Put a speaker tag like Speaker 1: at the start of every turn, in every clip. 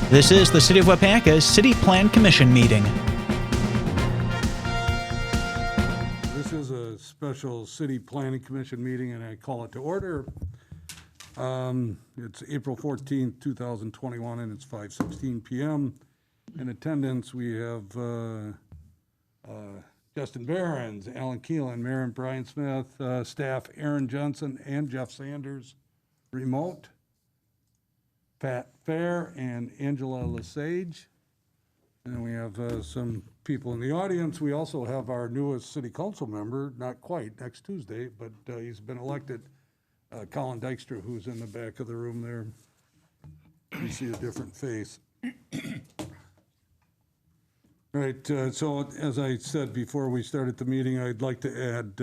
Speaker 1: This is the City of Waupaca's City Plan Commission meeting.
Speaker 2: This is a special City Planning Commission meeting, and I call it to order. It's April 14th, 2021, and it's 5:16 p.m. In attendance, we have Justin Behrens, Alan Keelan, Maren Brian Smith, staff Aaron Johnson and Jeff Sanders, remote, Pat Fair and Angela Lesage. And we have some people in the audience. We also have our newest city council member, not quite, next Tuesday, but he's been elected, Colin Dykstra, who's in the back of the room there. You see a different face. All right, so as I said before we started the meeting, I'd like to add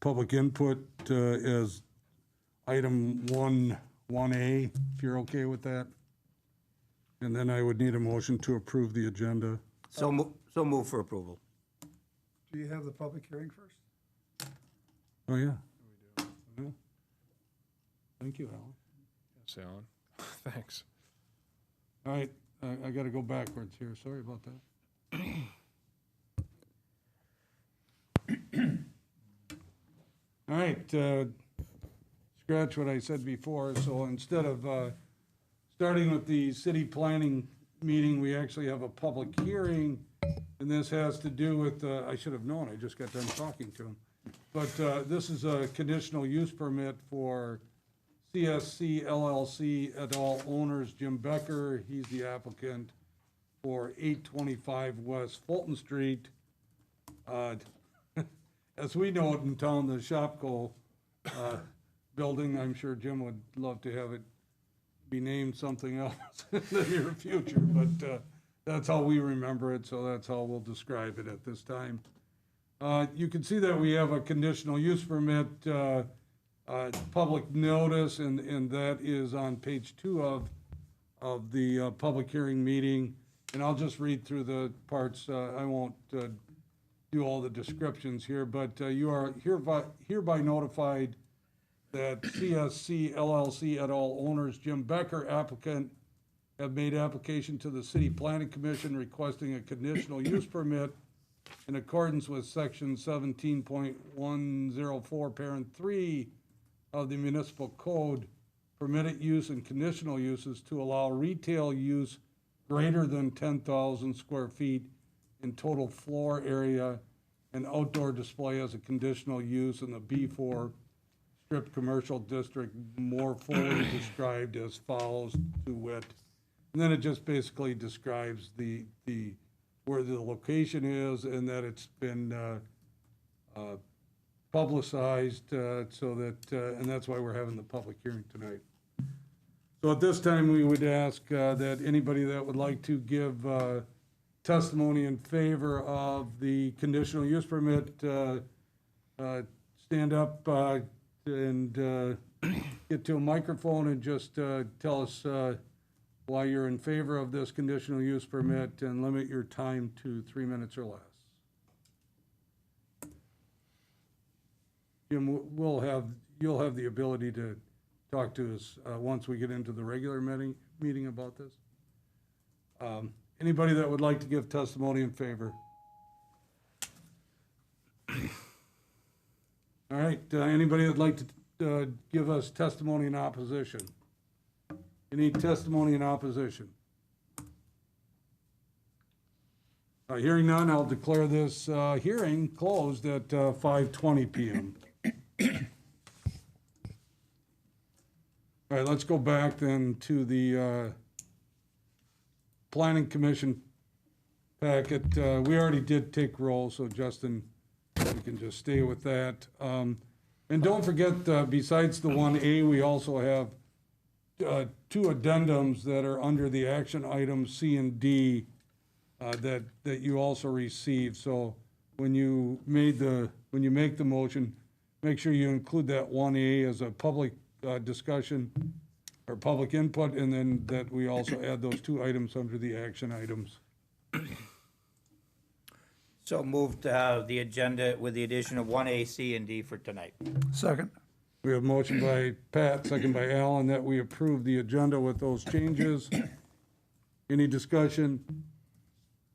Speaker 2: public input as item 1A, if you're okay with that. And then I would need a motion to approve the agenda.
Speaker 3: So move for approval.
Speaker 4: Do you have the public hearing first?
Speaker 2: Oh, yeah. Yeah. Thank you, Alan.
Speaker 5: Yes, Alan. Thanks.
Speaker 2: All right, I got to go backwards here. Sorry about that. All right, scratch what I said before. So instead of starting with the city planning meeting, we actually have a public hearing, and this has to do with, I should have known, I just got done talking to him. But this is a conditional use permit for Csc Llc et al. Owners, Jim Becker, he's the applicant, for 825 West Fulton Street. As we know it in town, the Shopko building, I'm sure Jim would love to have it be named something else in the near future, but that's how we remember it, so that's how we'll describe it at this time. You can see that we have a conditional use permit public notice, and that is on page 2 of the public hearing meeting. And I'll just read through the parts. I won't do all the descriptions here, but you are hereby notified that Csc Llc et al. Owners, Jim Becker, applicant, have made application to the City Planning Commission requesting a conditional use permit in accordance with section 17.104, parent 3 of the municipal code, permitted use and conditional uses to allow retail use greater than 10,000 square feet in total floor area and outdoor display as a conditional use in the B4 strip commercial district, more fully described as follows, to wit. And then it just basically describes the where the location is, and that it's been publicized so that, and that's why we're having the public hearing tonight. So at this time, we would ask that anybody that would like to give testimony in favor of the conditional use permit, stand up and get to a microphone and just tell us why you're in favor of this conditional use permit, and limit your time to 3 minutes or less. Jim, you'll have the ability to talk to us once we get into the regular meeting about this. Anybody that would like to give testimony in favor? All right, anybody that'd like to give us testimony in opposition? Any testimony in opposition? Hearing none, I'll declare this hearing closed at 5:20 p.m. All right, let's go back then to the Planning Commission packet. We already did take roll, so Justin, you can just stay with that. And don't forget, besides the 1A, we also have 2 addendums that are under the action items C and D that you also received. So when you make the motion, make sure you include that 1A as a public discussion or public input, and then that we also add those 2 items under the action items.
Speaker 3: So moved the agenda with the addition of 1A, C, and D for tonight.
Speaker 4: Second.
Speaker 2: We have a motion by Pat, second by Alan, that we approve the agenda with those changes. Any discussion?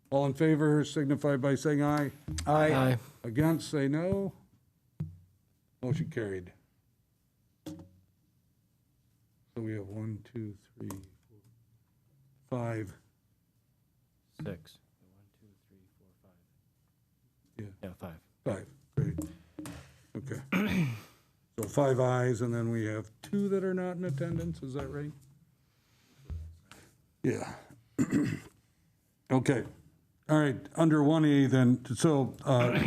Speaker 2: All in favor signify by saying aye.
Speaker 4: Aye.
Speaker 2: Against, say no. Motion carried. So we have 1, 2, 3, 4, 5.
Speaker 5: 6. 1, 2, 3, 4, 5.
Speaker 2: Yeah.
Speaker 5: Yeah, 5.
Speaker 2: 5, great. Okay. So 5 ayes, and then we have 2 that are not in attendance, is that right? Yeah. Okay. All right, under 1A then, so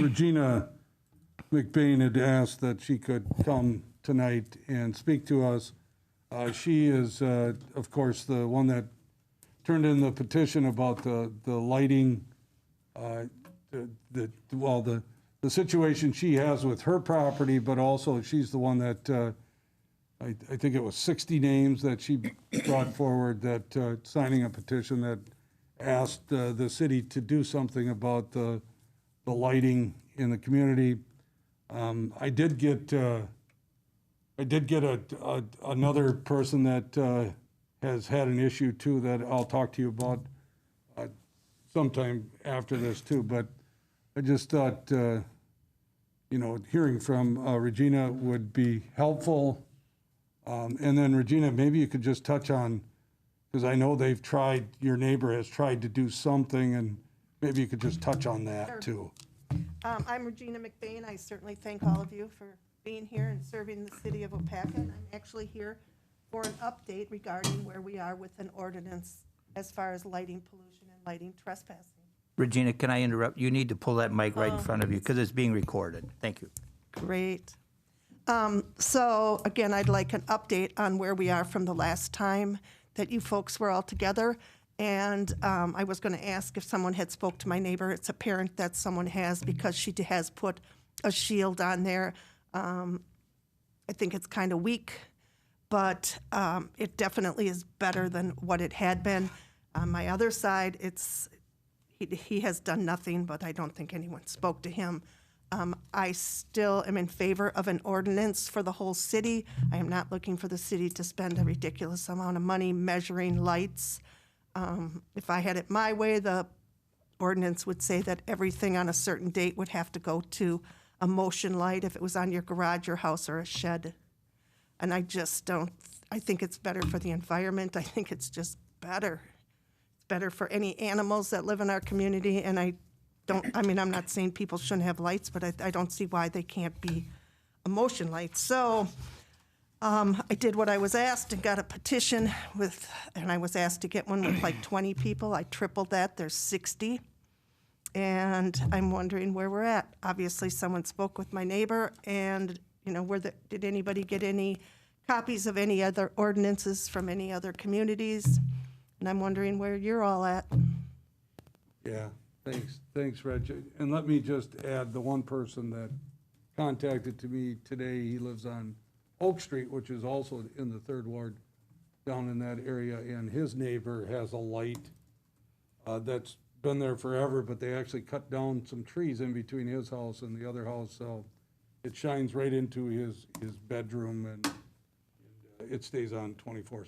Speaker 2: Regina McBain had asked that she could come tonight and speak to us. She is, of course, the one that turned in the petition about the lighting, the situation she has with her property, but also she's the one that, I think it was 60 names that she brought forward that signing a petition that asked the city to do something about the lighting in the community. I did get another person that has had an issue too that I'll talk to you about sometime after this too. But I just thought, hearing from Regina would be helpful. And then Regina, maybe you could just touch on, because I know they've tried, your neighbor has tried to do something, and maybe you could just touch on that too.
Speaker 6: I'm Regina McBain. I certainly thank all of you for being here and serving the city of Waupaca. And I'm actually here for an update regarding where we are with an ordinance as far as lighting pollution and lighting trespassing.
Speaker 3: Regina, can I interrupt? You need to pull that mic right in front of you because it's being recorded. Thank you.
Speaker 6: Great. So again, I'd like an update on where we are from the last time that you folks were all together. And I was going to ask if someone had spoke to my neighbor. It's apparent that someone has, because she has put a shield on there. I think it's kind of weak, but it definitely is better than what it had been. On my other side, he has done nothing, but I don't think anyone spoke to him. I still am in favor of an ordinance for the whole city. I am not looking for the city to spend a ridiculous amount of money measuring lights. If I had it my way, the ordinance would say that everything on a certain date would have to go to a motion light if it was on your garage or house or a shed. And I just don't, I think it's better for the environment. I think it's just better. It's better for any animals that live in our community. And I'm not saying people shouldn't have lights, but I don't see why they can't be a motion light. So I did what I was asked and got a petition and I was asked to get one with like 20 people. I tripled that, there's 60. And I'm wondering where we're at. Obviously, someone spoke with my neighbor and, did anybody get any copies of any other ordinances from any other communities? And I'm wondering where you're all at.
Speaker 2: Yeah, thanks, Reg. And let me just add the one person that contacted to me today, he lives on Oak Street, which is also in the 3rd Ward down in that area, and his neighbor has a light that's been there forever, but they actually cut down some trees in between his house and the other house, so it shines right into his bedroom, and it stays on 24,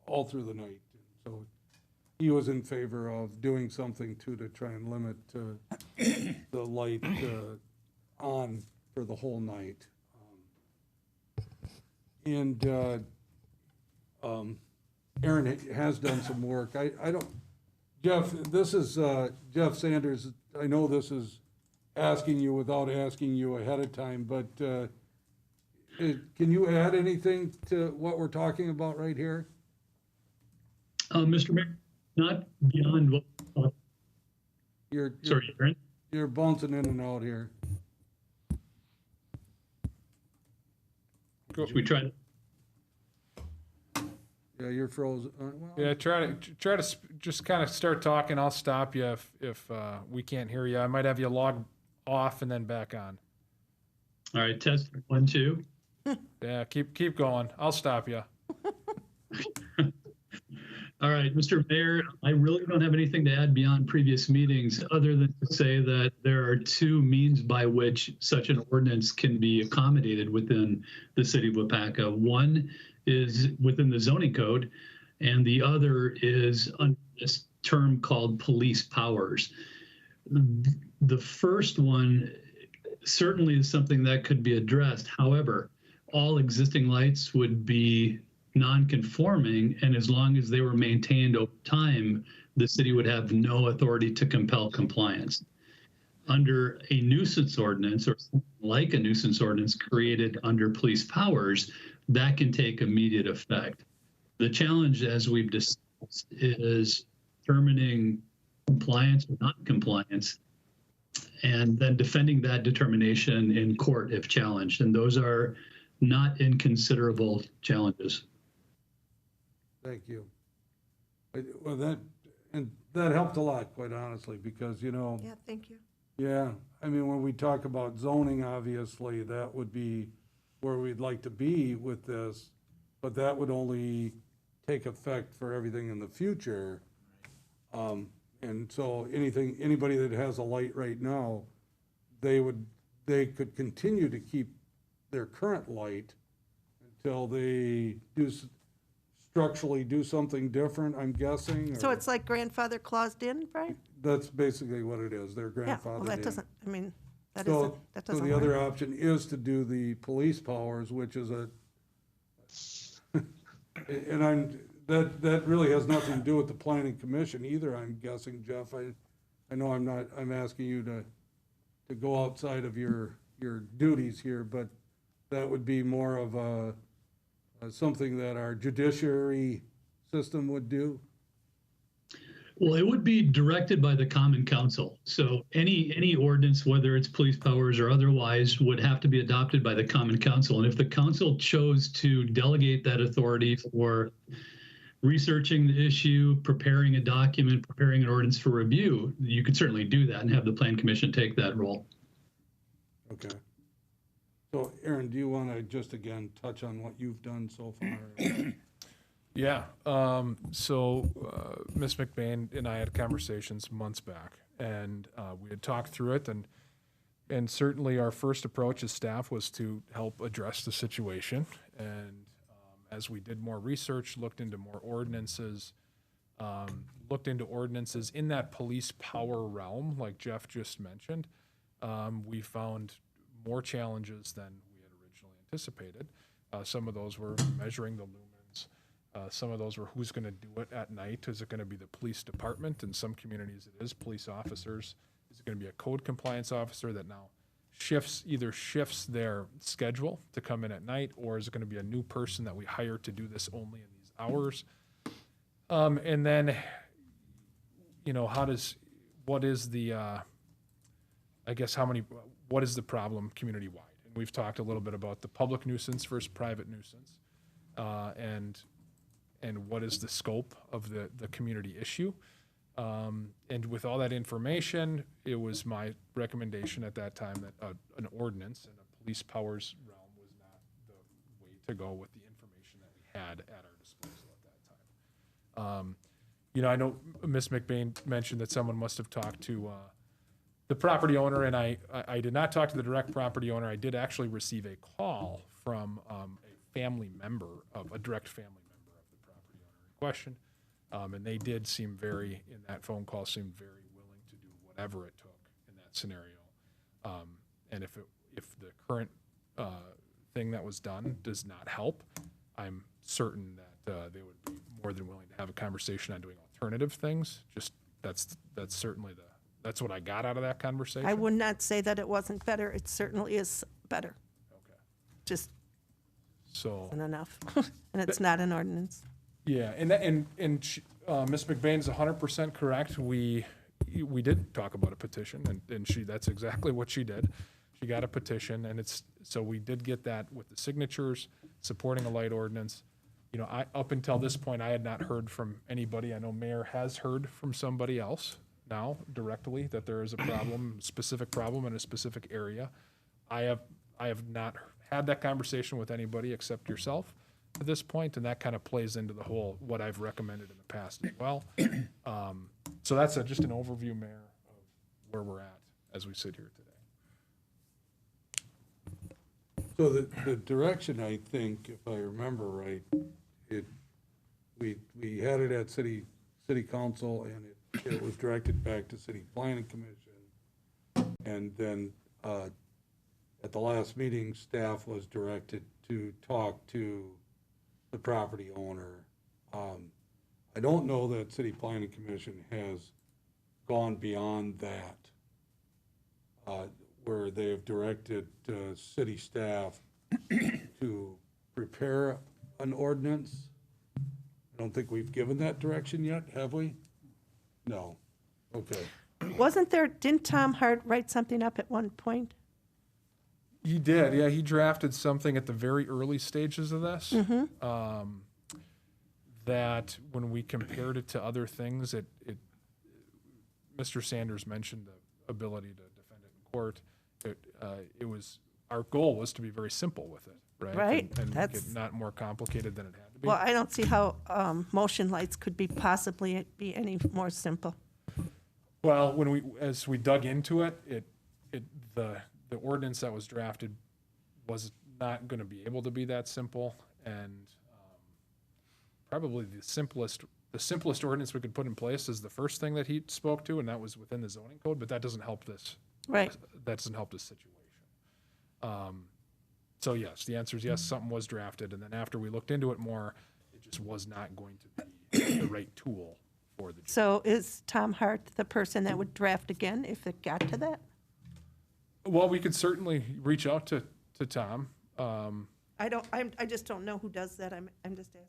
Speaker 2: all through the night. So he was in favor of doing something to try and limit the light on for the whole night. And Aaron has done some work. I don't, Jeff, this is Jeff Sanders. I know this is asking you without asking you ahead of time, but can you add anything to what we're talking about right here?
Speaker 7: Mr. Mayor, not beyond what. Sorry, Aaron.
Speaker 2: You're bouncing in and out here.
Speaker 7: Should we try?
Speaker 2: Yeah, you're frozen. Well,
Speaker 5: Yeah, try to just kind of start talking. I'll stop you if we can't hear you. I might have you log off and then back on.
Speaker 7: All right, test 1, 2.
Speaker 5: Yeah, keep going. I'll stop you.
Speaker 7: All right, Mr. Mayor, I really don't have anything to add beyond previous meetings other than to say that there are 2 means by which such an ordinance can be accommodated within the city of Waupaca. One is within the zoning code, and the other is under this term called police powers. The first one certainly is something that could be addressed. However, all existing lights would be non-conforming, and as long as they were maintained over time, the city would have no authority to compel compliance. Under a nuisance ordinance, or like a nuisance ordinance created under police powers, that can take immediate effect. The challenge, as we've discussed, is determining compliance or non-compliance, and then defending that determination in court if challenged. And those are not inconsiderable challenges.
Speaker 2: Thank you. Well, that helped a lot, quite honestly, because, you know,
Speaker 6: Yeah, thank you.
Speaker 2: yeah, I mean, when we talk about zoning, obviously, that would be where we'd like to be with this, but that would only take effect for everything in the future. And so anybody that has a light right now, they could continue to keep their current light until they structurally do something different, I'm guessing.
Speaker 6: So
Speaker 2: or-
Speaker 6: it's like grandfather claused in, Brian?
Speaker 2: That's basically what it is. They're
Speaker 6: Yeah, well,
Speaker 2: grandfathered
Speaker 6: that
Speaker 2: in.
Speaker 6: doesn't, I mean, that
Speaker 2: So,
Speaker 6: isn't, that
Speaker 2: so
Speaker 6: doesn't
Speaker 2: the other
Speaker 6: work.
Speaker 2: option is to do the police powers, which is and that really has nothing to do with the planning commission either, I'm guessing, Jeff. I know I'm asking you to go outside of your duties here, but that would be more of something that our judiciary system would do.
Speaker 7: Well, it would be directed by the Common Council. So any ordinance, whether it's police powers or otherwise, would have to be adopted by the Common Council. And if the council chose to delegate that authority for researching the issue, preparing a document, preparing an ordinance for review, you could certainly do that and have the Plan Commission take that role.
Speaker 2: Okay. So Aaron, do you want to just again touch on what you've done so far?
Speaker 5: Yeah. So Ms. McBain and I had conversations months back, and we had talked through it, and certainly our first approach as staff was to help address the situation. And as we did more research, looked into more ordinances, looked into ordinances in that police power realm, like Jeff just mentioned, we found more challenges than we had originally anticipated. Some of those were measuring the lumens. Some of those were who's going to do it at night. Is it going to be the police department? In some communities, it is police officers. Is it going to be a code compliance officer that now either shifts their schedule to come in at night, or is it going to be a new person that we hire to do this only in these hours? And then, you know, what is the problem community-wide? And we've talked a little bit about the public nuisance versus private nuisance, and what is the scope of the community issue. And with all that information, it was my recommendation at that time that an ordinance and a police powers realm was not the way to go with the information that we had at our disposal at that time. You know, I know Ms. McBain mentioned that someone must have talked to the property owner, and I did not talk to the direct property owner. I did actually receive a call from a family member of a direct family member of the property owner in question. And they did seem in that phone call, seemed very willing to do whatever it took in that scenario. And if the current thing that was done does not help, I'm certain that they would be more than willing to have a conversation on doing alternative things. Just that's certainly that's what I got out of that conversation.
Speaker 6: I would not say that it wasn't better. It certainly is better.
Speaker 5: Okay.
Speaker 6: Just
Speaker 5: So.
Speaker 6: isn't enough. And it's not an ordinance.
Speaker 5: Yeah, and Ms. McBain is 100% correct. We did talk about a petition, and that's exactly what she did. She got a petition, and so we did get that with the signatures supporting a light ordinance. You know, up until this point, I had not heard from anybody. I know Mayor has heard from somebody else now directly that there is a problem, specific problem in a specific area. I have not had that conversation with anybody except yourself at this point, and that kind of plays into the whole what I've recommended in the past as well. So that's just an overview, Mayor, of where we're at as we sit here today.
Speaker 2: So the direction, I think, if I remember right, we had it at city council, and it was directed back to city planning commission. And then, at the last meeting, staff was directed to talk to the property owner. I don't know that city planning commission has gone beyond that, where they have directed city staff to prepare an ordinance. I don't think we've given that direction yet, have we? No. Okay.
Speaker 6: Didn't Tom Hart write something up at one point?
Speaker 5: He did, yeah. He drafted something at the very early stages of this. That when we compared it to other things, Mr. Sanders mentioned the ability to defend it in court. Our goal was to be very simple with it, right?
Speaker 6: Right,
Speaker 5: And make
Speaker 6: that's-
Speaker 5: it not more complicated than it had to be.
Speaker 6: Well, I don't see how motion lights could possibly be any more simple.
Speaker 5: Well, as we dug into it, the ordinance that was drafted was not going to be able to be that simple, and probably the simplest ordinance we could put in place is the first thing that he spoke to, and that was within the zoning code. But that doesn't help this.
Speaker 6: Right.
Speaker 5: That doesn't help this situation. So yes, the answer is yes. Something was drafted, and then after we looked into it more, it just was not going to be the right tool for the job.
Speaker 6: So is Tom Hart the person that would draft again if it got to that?
Speaker 5: Well, we could certainly reach out to Tom.
Speaker 6: I just don't know who does that. I'm just asking.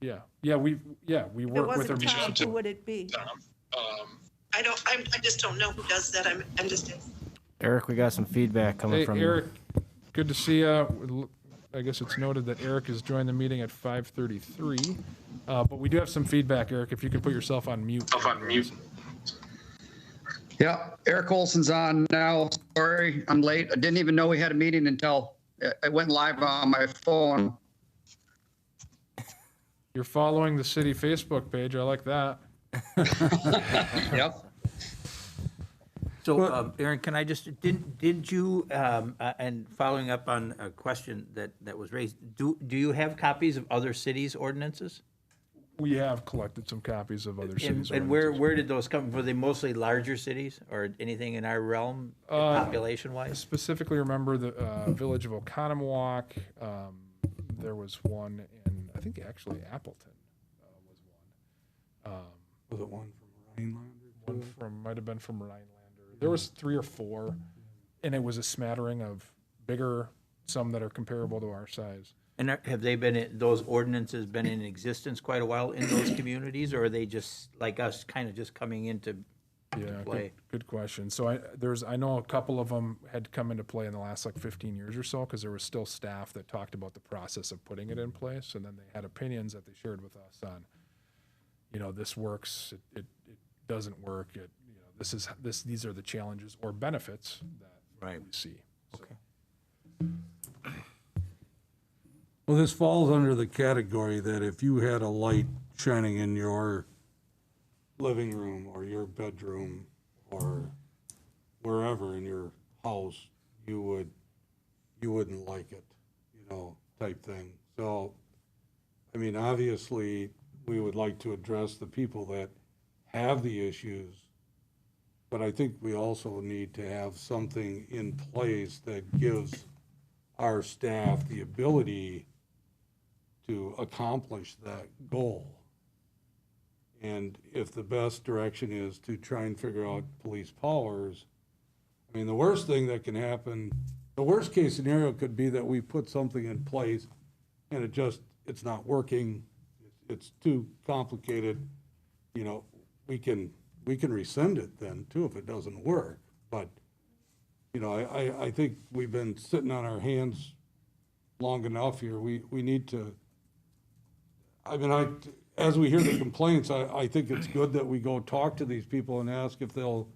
Speaker 5: We
Speaker 6: If it
Speaker 5: work with
Speaker 6: wasn't
Speaker 5: our
Speaker 6: Tom, who would it be? I just don't know who does that. I'm just asking.
Speaker 8: Eric, we got some feedback coming
Speaker 5: Hey,
Speaker 8: from
Speaker 5: Eric, good to see you. I guess it's noted that Eric has joined the meeting at 5:33, but we do have some feedback, Eric. If you could put yourself on mute.
Speaker 9: Yeah, Eric Olson's on now. Sorry, I'm late. I didn't even know we had a meeting until it went live on my phone.
Speaker 5: You're following the city Facebook page. I like that.
Speaker 9: Yep.
Speaker 3: So, Aaron, can I just, did you, and following up on a question that was raised, do you have copies of other cities' ordinances?
Speaker 5: We have collected some copies of other cities.
Speaker 3: And where did those come from? Were they mostly larger cities or anything in our realm, population-wise?
Speaker 5: I specifically remember the village of Oconomowoc. There was one in, I think actually Appleton was one.
Speaker 2: Was it one from Rhinelander?
Speaker 5: Might have been from Rhinelander. There was 3 or 4, and it was a smattering of bigger, some that are comparable to our size.
Speaker 3: And have they those ordinances been in existence quite a while in those communities, or are they just, like us, kind of just coming into play?
Speaker 5: Good question. So I know a couple of them had come into play in the last 15 years or so, because there was still staff that talked about the process of putting it in place, and then they had opinions that they shared with us on, this works, it doesn't work, these are the challenges or benefits that we see.
Speaker 3: Okay.
Speaker 2: Well, this falls under the category that if you had a light shining in your living room or your bedroom or wherever in your house, you wouldn't like it, type thing. So, I mean, obviously, we would like to address the people that have the issues, but I think we also need to have something in place that gives our staff the ability to accomplish that goal. And if the best direction is to try and figure out police powers, I mean, the worst thing that can happen, the worst case scenario could be that we put something in place and it's not working, it's too complicated, we can rescind it then too if it doesn't work. But, I think we've been sitting on our hands long enough here. We need to, as we hear the complaints, I think it's good that we go talk to these people and ask if they'll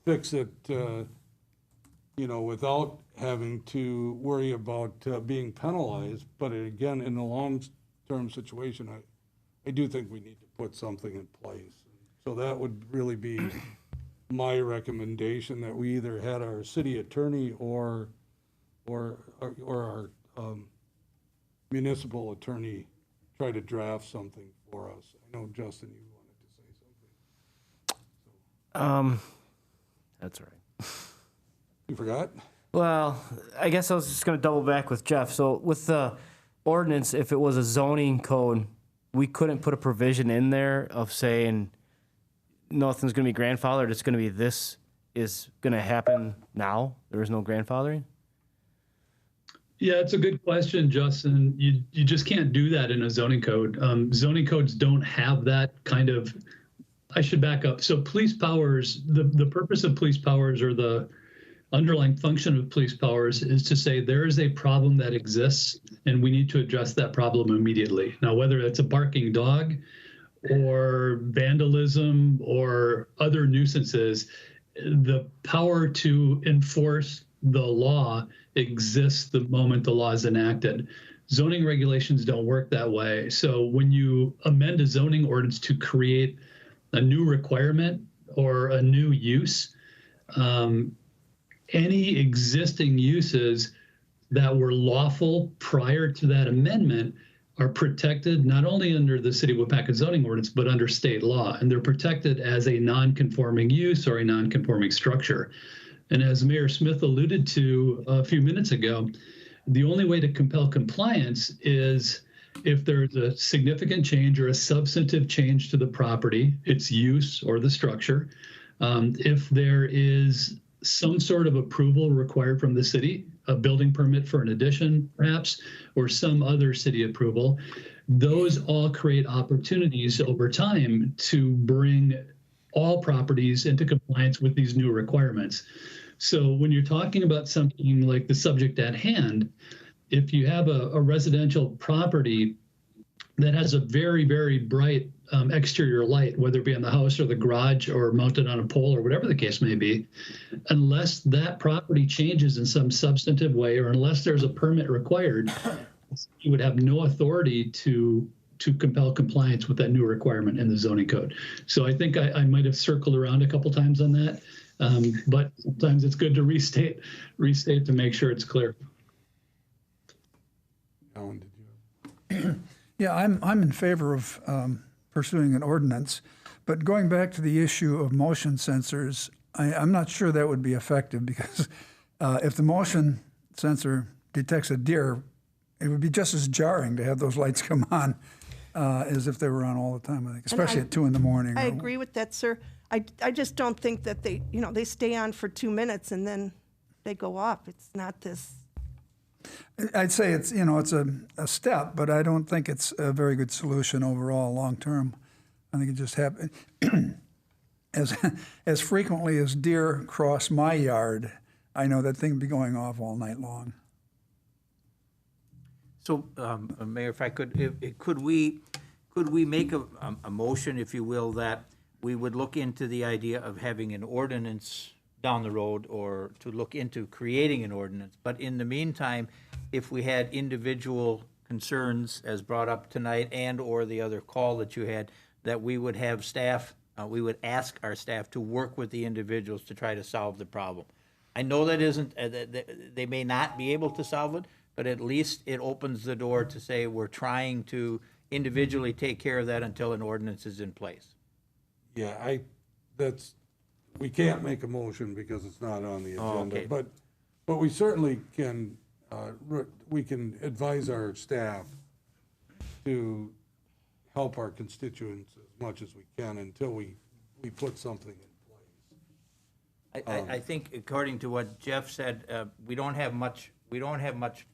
Speaker 2: fix it, without having to worry about being penalized. But again, in the long-term situation, I do think we need to put something in place. So that would really be my recommendation, that we either had our city attorney or our municipal attorney try to draft something for us. I know, Justin, you wanted to say something.
Speaker 8: That's all right.
Speaker 2: You forgot?
Speaker 8: Well, I guess I was just going to double back with Jeff. So with the ordinance, if it was a zoning code, we couldn't put a provision in there of saying nothing's going to be grandfathered. It's going to be this is going to happen now. There is no grandfathering.
Speaker 7: Yeah, it's a good question, Justin. You just can't do that in a zoning code. Zoning codes don't have that kind of. I should back up. So police powers, the purpose of police powers, or the underlying function of police powers, is to say there is a problem that exists and we need to address that problem immediately. Now, whether it's a barking dog or vandalism or other nuisances, the power to enforce the law exists the moment the law is enacted. Zoning regulations don't work that way. So when you amend a zoning ordinance to create a new requirement or a new use, any existing uses that were lawful prior to that amendment are protected not only under the City of Waupaca zoning ordinance, but under state law. And they're protected as a non-conforming use or a non-conforming structure. And as Mayor Smith alluded to a few minutes ago, the only way to compel compliance is if there's a significant change or a substantive change to the property, its use or the structure. If there is some sort of approval required from the city, a building permit for an addition perhaps, or some other city approval, those all create opportunities over time to bring all properties into compliance with these new requirements. So when you're talking about something like the subject at hand, if you have a residential property that has a very, very bright exterior light, whether it be on the house or the garage or mounted on a pole or whatever the case may be, unless that property changes in some substantive way or unless there's a permit required, you would have no authority to compel compliance with that new requirement in the zoning code. So I think I might have circled around a couple times on that, but sometimes it's good to restate to make sure it's clear.
Speaker 2: Alan, did you?
Speaker 4: Yeah, I'm in favor of pursuing an ordinance, but going back to the issue of motion sensors, I'm not sure that would be effective because if the motion sensor detects a deer, it would be just as jarring to have those lights come on as if they were on all the time, I think, especially at 2 a.m.
Speaker 6: I agree with that, sir. I just don't think that they stay on for 2 minutes and then they go off. It's not this.
Speaker 4: I'd say it's a step, but I don't think it's a very good solution overall long term. I think it just happens as frequently as deer cross my yard. I know that thing would be going off all night long.
Speaker 3: So, Mayor, if I could we make a motion, if you will, that we would look into the idea of having an ordinance down the road, or to look into creating an ordinance. But in the meantime, if we had individual concerns as brought up tonight and or the other call that you had, that we would have staff, we would ask our staff to work with the individuals to try to solve the problem. I know that isn't, they may not be able to solve it, but at least it opens the door to say we're trying to individually take care of that until an ordinance is in place.
Speaker 2: Yeah, we can't make a motion because it's not on the agenda,
Speaker 3: okay.
Speaker 2: but we certainly can, we can advise our staff to help our constituents as much as we can until we put something in place.
Speaker 3: I think according to what Jeff said, we don't have much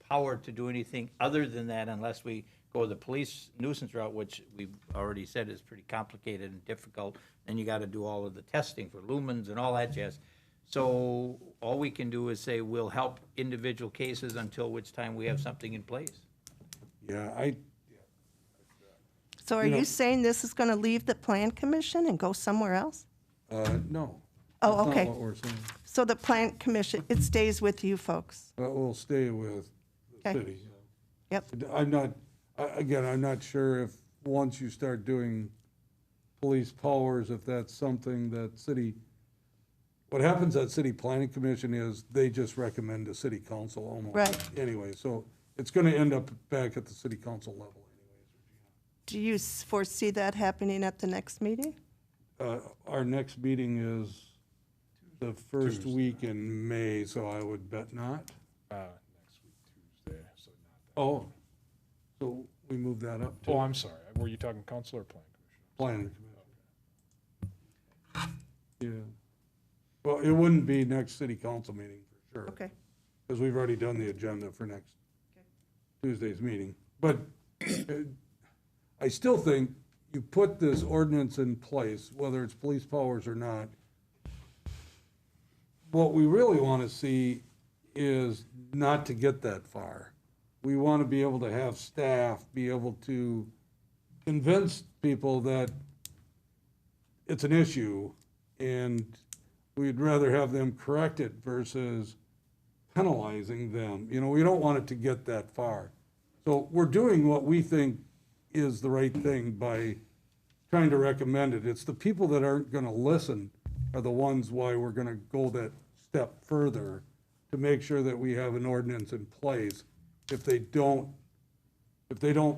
Speaker 3: power to do anything other than that unless we go the police nuisance route, which we've already said is pretty complicated and difficult. Then you got to do all of the testing for lumens and all that jazz. So all we can do is say we'll help individual cases until which time we have something in place.
Speaker 2: Yeah,
Speaker 6: So are you saying this is going to leave the Plan Commission and go somewhere else?
Speaker 2: no.
Speaker 6: Oh,
Speaker 2: That's
Speaker 6: okay.
Speaker 2: not what we're saying.
Speaker 6: So the Plan Commission, it stays with you folks?
Speaker 2: We'll stay with the
Speaker 6: Okay.
Speaker 2: city.
Speaker 6: Yep.
Speaker 2: I'm not sure if once you start doing police powers, if that's something that what happens at City Planning Commission is they just recommend to City Council almost.
Speaker 6: Right.
Speaker 2: Anyway, so it's going to end up back at the City Council level anyways.
Speaker 6: Do you foresee that happening at the next meeting?
Speaker 2: Our next meeting is the first week in May, so I would bet not.
Speaker 5: Next week, Tuesday, so not that.
Speaker 2: Oh, so we move that up to
Speaker 5: Oh, I'm sorry. Were you talking council or plan commission?
Speaker 2: planning commission. Yeah. Well, it wouldn't be next city council meeting for sure.
Speaker 6: Okay.
Speaker 2: Because we've already done the agenda for next Tuesday's meeting. But I still think you put this ordinance in place, whether it's police powers or not. What we really want to see is not to get that far. We want to be able to have staff be able to convince people that it's an issue and we'd rather have them correct it versus penalizing them. You know, we don't want it to get that far. So we're doing what we think is the right thing by trying to recommend it. It's the people that aren't gonna listen are the ones why we're gonna go that step further to make sure that we have an ordinance in place if they don't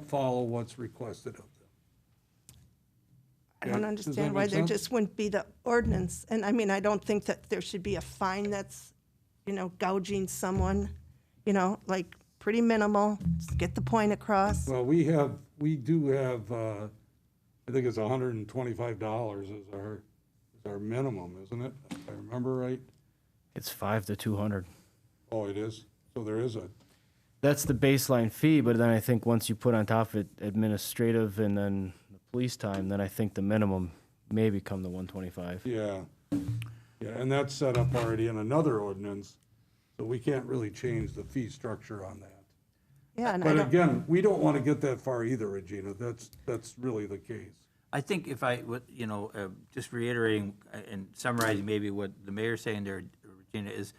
Speaker 2: follow what's requested of them.
Speaker 6: I don't
Speaker 2: Yeah, does that
Speaker 6: understand why
Speaker 2: make
Speaker 6: there
Speaker 2: sense?
Speaker 6: just wouldn't be the ordinance. And I mean, I don't think that there should be a fine that's, gouging someone, like pretty minimal, just get the point across.
Speaker 2: Well, we do have, I think it's $125 is our minimum, isn't it? If I remember right?
Speaker 8: It's 5 to 200.
Speaker 2: Oh, it is? So there is a,
Speaker 8: That's the baseline fee, but then I think once you put on top of it administrative and then the police time, then I think the minimum may become the 125.
Speaker 2: yeah. Yeah, and that's set up already in another ordinance, so we can't really change the fee structure on that.
Speaker 6: Yeah, and I
Speaker 2: But
Speaker 6: don't,
Speaker 2: again, we don't want to get that far either, Regina. That's really the case.
Speaker 3: I think if I would, just reiterating and summarizing maybe what the mayor's saying there, Regina, is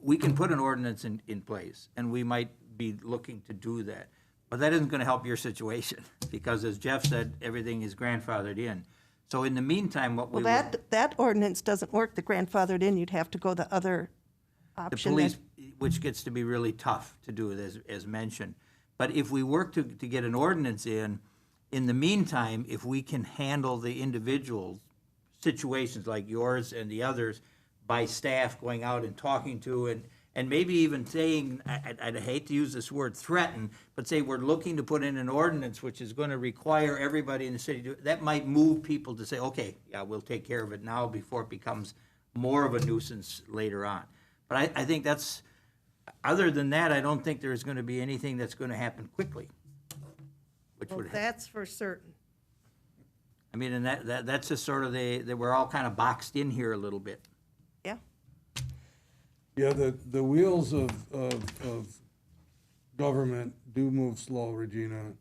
Speaker 3: we can put an ordinance in place, and we might be looking to do that. But that isn't gonna help your situation, because as Jeff said, everything is grandfathered in. So in the meantime, what we
Speaker 6: well,
Speaker 3: would.
Speaker 6: that ordinance doesn't work, the grandfathered in, you'd have to go the other
Speaker 3: The
Speaker 6: option.
Speaker 3: police, which gets to be really tough to do, as mentioned. But if we work to get an ordinance in the meantime, if we can handle the individual situations like yours and the others by staff going out and talking to, and maybe even saying, I'd hate to use this word threaten, but say we're looking to put in an ordinance which is going to require everybody in the city to, that might move people to say, okay, yeah, we'll take care of it now before it becomes more of a nuisance later on. But I think that's, other than that, I don't think there's going to be anything that's going to happen quickly. Which
Speaker 6: Well,
Speaker 3: would,
Speaker 6: that's for certain.
Speaker 3: I mean, and that's just sort of we're all kind of boxed in here a little bit.
Speaker 6: Yeah.
Speaker 2: Yeah, the wheels of government do move slow, Regina.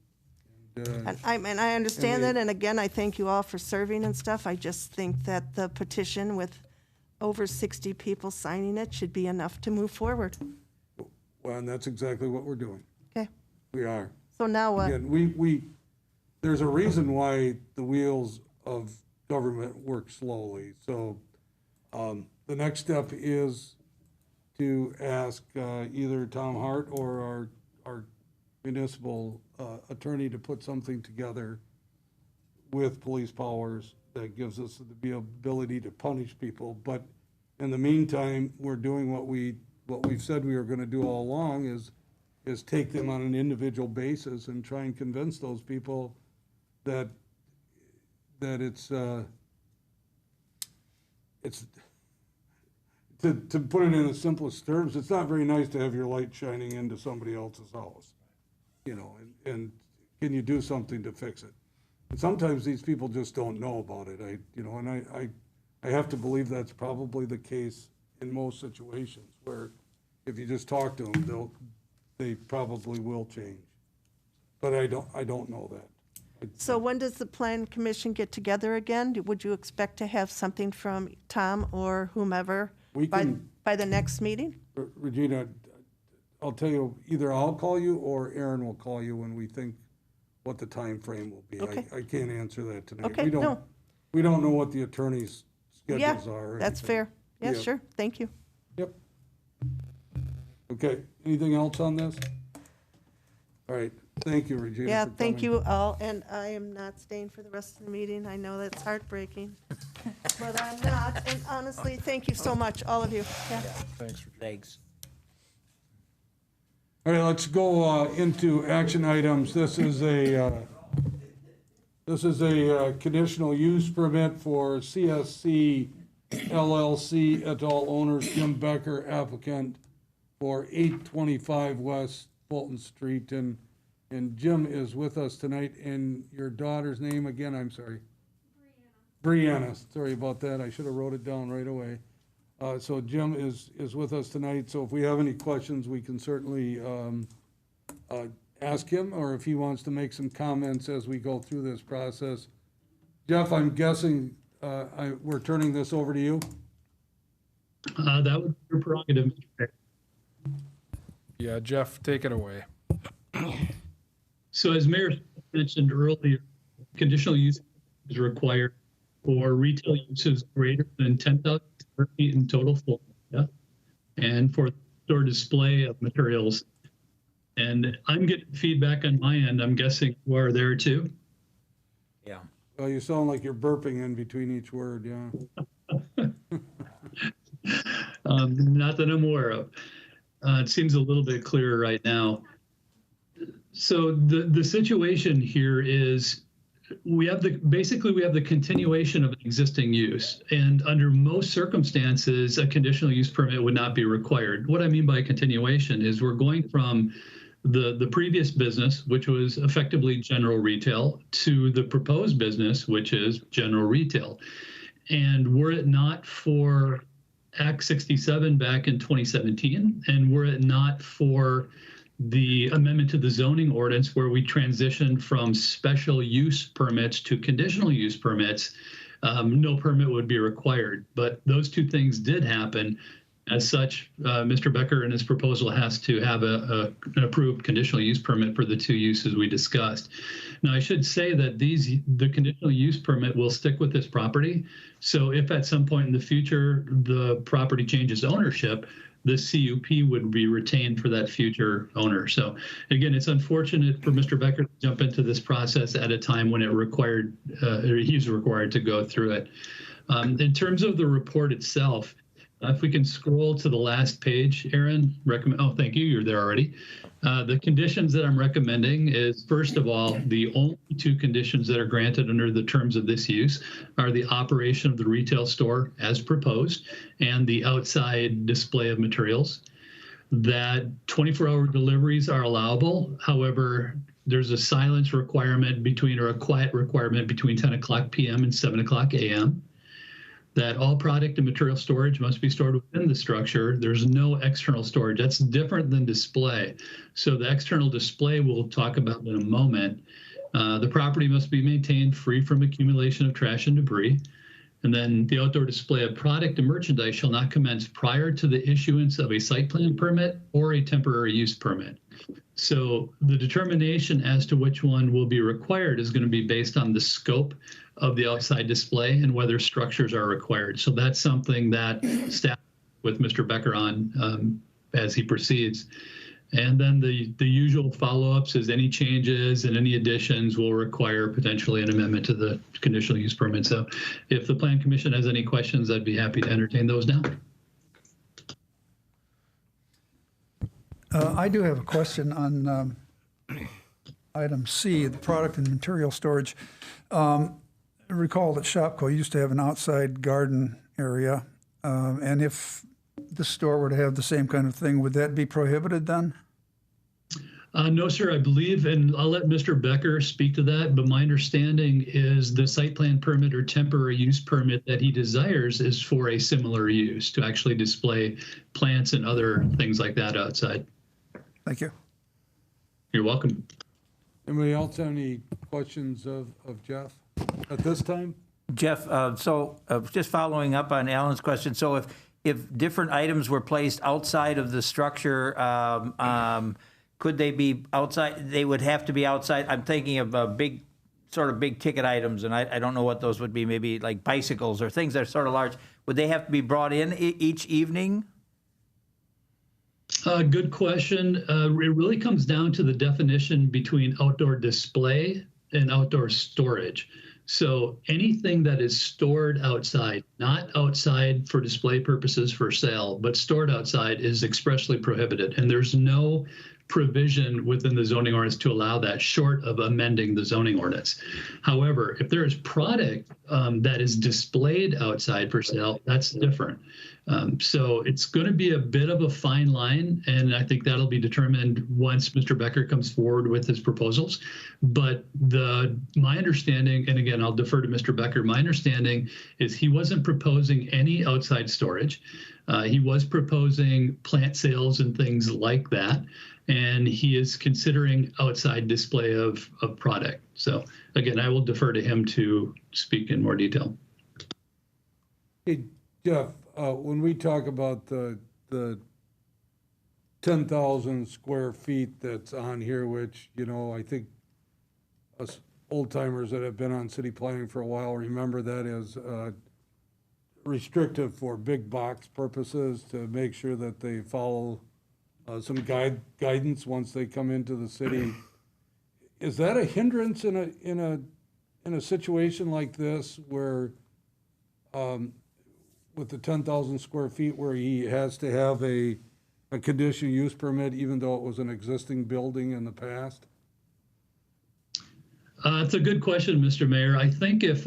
Speaker 6: And I understand that, and again, I thank you all for serving and stuff. I just think that the petition with over 60 people signing it should be enough to move forward.
Speaker 2: Well, and that's exactly what we're doing.
Speaker 6: Okay,
Speaker 2: We are.
Speaker 6: so now what?
Speaker 2: Again, there's a reason why the wheels of government work slowly. So the next step is to ask either Tom Hart or our municipal attorney to put something together with police powers that gives us the ability to punish people. But in the meantime, we're doing what we've said we were gonna do all along, is take them on an individual basis and try and convince those people that it's to put it in the simplest terms, it's not very nice to have your light shining into somebody else's house, and can you do something to fix it? And sometimes these people just don't know about it. I have to believe that's probably the case in most situations, where if you just talk to them, they probably will change. But I don't know that.
Speaker 6: So when does the plan commission get together again? Would you expect to have something from Tom or whomever
Speaker 2: We can-
Speaker 6: by the next meeting?
Speaker 2: Regina, I'll tell you, either I'll call you or Aaron will call you when we think what the time frame will be.
Speaker 6: Okay.
Speaker 2: I can't answer that tonight.
Speaker 6: Okay, no.
Speaker 2: We don't know what the attorney's
Speaker 6: Yeah,
Speaker 2: schedules are. or
Speaker 6: that's
Speaker 2: anything.
Speaker 6: fair. Yeah,
Speaker 2: Yeah.
Speaker 6: sure, thank you.
Speaker 2: Yep. Okay, anything else on this? All right, Thank you, Regina.
Speaker 6: Yeah,
Speaker 2: for
Speaker 6: thank
Speaker 2: coming.
Speaker 6: you all, and I am not staying for the rest of the meeting. I know that's heartbreaking, but I'm not. And honestly, thank you so much, all of you. Yeah.
Speaker 5: Thanks.
Speaker 3: Thanks.
Speaker 2: All right, let's go into action items. This is a conditional use permit for Csc Llc et al. Owners Jim Becker, applicant for 825 West Fulton Street. And Jim is with us tonight. And your daughter's name again, I'm sorry? Brianna. Sorry about that. I should have wrote it down right away. So Jim is with us tonight, so if we have any questions, we can certainly ask him, or if he wants to make some comments as we go through this process. Jeff, I'm guessing we're turning this over to you?
Speaker 7: That would be your prerogative, Mr. Chair.
Speaker 5: Yeah, Jeff, take it away.
Speaker 7: So as Mayor mentioned earlier, conditional use is required for retail uses greater than 10,000 square feet in total floor area and for store display of materials. And I'm getting feedback on my end. I'm guessing you are there too.
Speaker 3: Yeah.
Speaker 2: Well, you sound like you're burping in between each word, yeah.
Speaker 7: Not that I'm aware of. It seems a little bit clearer right now. So the situation here is we have the continuation of an existing use, and under most circumstances, a conditional use permit would not be required. What I mean by continuation is we're going from the previous business, which was effectively general retail, to the proposed business, which is general retail. And were it not for Act 67 back in 2017, and were it not for the amendment to the zoning ordinance where we transitioned from special use permits to conditional use permits, no permit would be required. But those two things did happen. As such, Mr. Becker and his proposal has to have an approved conditional use permit for the two uses we discussed. Now, I should say that the conditional use permit will stick with this property. So if at some point in the future the property changes ownership, the CUP would be retained for that future owner. So again, it's unfortunate for Mr. Becker to jump into this process at a time when he's required to go through it. In terms of the report itself, if we can scroll to the last page, Aaron, oh, thank you, you're there already. The conditions that I'm recommending is, first of all, the only two conditions that are granted under the terms of this use are the operation of the retail store as proposed and the outside display of materials. That 24-hour deliveries are allowable. However, there's a silence requirement or a quiet requirement between 10 o'clock p.m. and 7 o'clock a.m. That all product and material storage must be stored within the structure. There's no external storage. That's different than display. So the external display we'll talk about in a moment. The property must be maintained free from accumulation of trash and debris. And then the outdoor display of product and merchandise shall not commence prior to the issuance of a site plan permit or a temporary use permit. So the determination as to which one will be required is going to be based on the scope of the outside display and whether structures are required. So that's something that staff with Mr. Becker on as he proceeds. And then the usual follow-ups is any changes and any additions will require potentially an amendment to the conditional use permit. So if the Plan Commission has any questions, I'd be happy to entertain those now.
Speaker 4: I do have a question on item C, the product and material storage. I recall that Shopko used to have an outside garden area, and if the store were to have the same kind of thing, would that be prohibited then?
Speaker 7: No, sir, I believe, and I'll let Mr. Becker speak to that, but my understanding is the site plan permit or temporary use permit that he desires is for a similar use, to actually display plants and other things like that outside.
Speaker 4: Thank you.
Speaker 7: You're welcome.
Speaker 2: Anybody else have any questions of Jeff at this time?
Speaker 3: Jeff, just following up on Alan's question, so if different items were placed outside of the structure, could they be outside? They would have to be outside. I'm thinking of big ticket items, and I don't know what those would be, maybe like bicycles or things that are sort of large. Would they have to be brought in each evening?
Speaker 7: Good question. It really comes down to the definition between outdoor display and outdoor storage. So anything that is stored outside, not outside for display purposes for sale, but stored outside is expressly prohibited. And there's no provision within the zoning ordinance to allow that short of amending the zoning ordinance. However, if there is product that is displayed outside for sale, that's different. So it's going to be a bit of a fine line, and I think that'll be determined once Mr. Becker comes forward with his proposals. But my understanding, and again, I'll defer to Mr. Becker, my understanding is he wasn't proposing any outside storage. He was proposing plant sales and things like that. And he is considering outside display of product. So again, I will defer to him to speak in more detail.
Speaker 2: Hey, Jeff, when we talk about the 10,000 square feet that's on here, which, you know, I think us old timers that have been on city planning for a while remember that as restrictive for big box purposes to make sure that they follow some guidance once they come into the city. Is that a hindrance in a situation like this where, with the 10,000 square feet, where he has to have a conditional use permit even though it was an existing building in the past?
Speaker 7: It's a good question, Mr. Mayor. I think if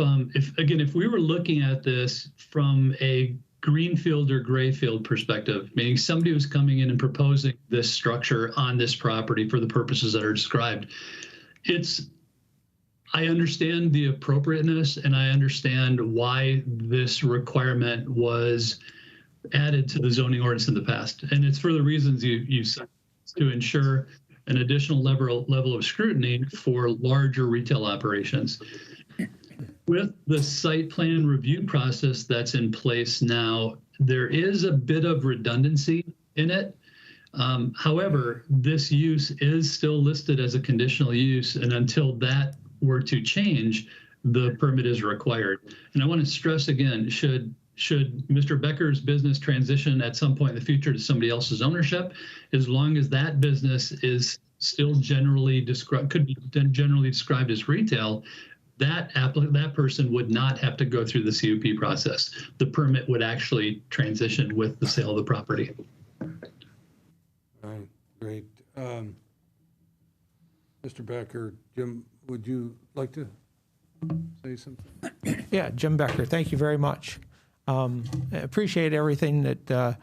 Speaker 7: we were looking at this from a greenfield or grayfield perspective, meaning somebody was coming in and proposing this structure on this property for the purposes that are described, I understand the appropriateness and I understand why this requirement was added to the zoning ordinance in the past. And it's for the reasons you said, to ensure an additional level of scrutiny for larger retail operations. With the site plan review process that's in place now, there is a bit of redundancy in it. However, this use is still listed as a conditional use, and until that were to change, the permit is required. And I want to stress again, should Mr. Becker's business transition at some point in the future to somebody else's ownership, as long as that business is still could be generally described as retail, that person would not have to go through the CUP process. The permit would actually transition with the sale of the property.
Speaker 2: All right, great. Mr. Becker, Jim, would you like to say something?
Speaker 10: Yeah, Jim Becker, thank you very much. I appreciate everything that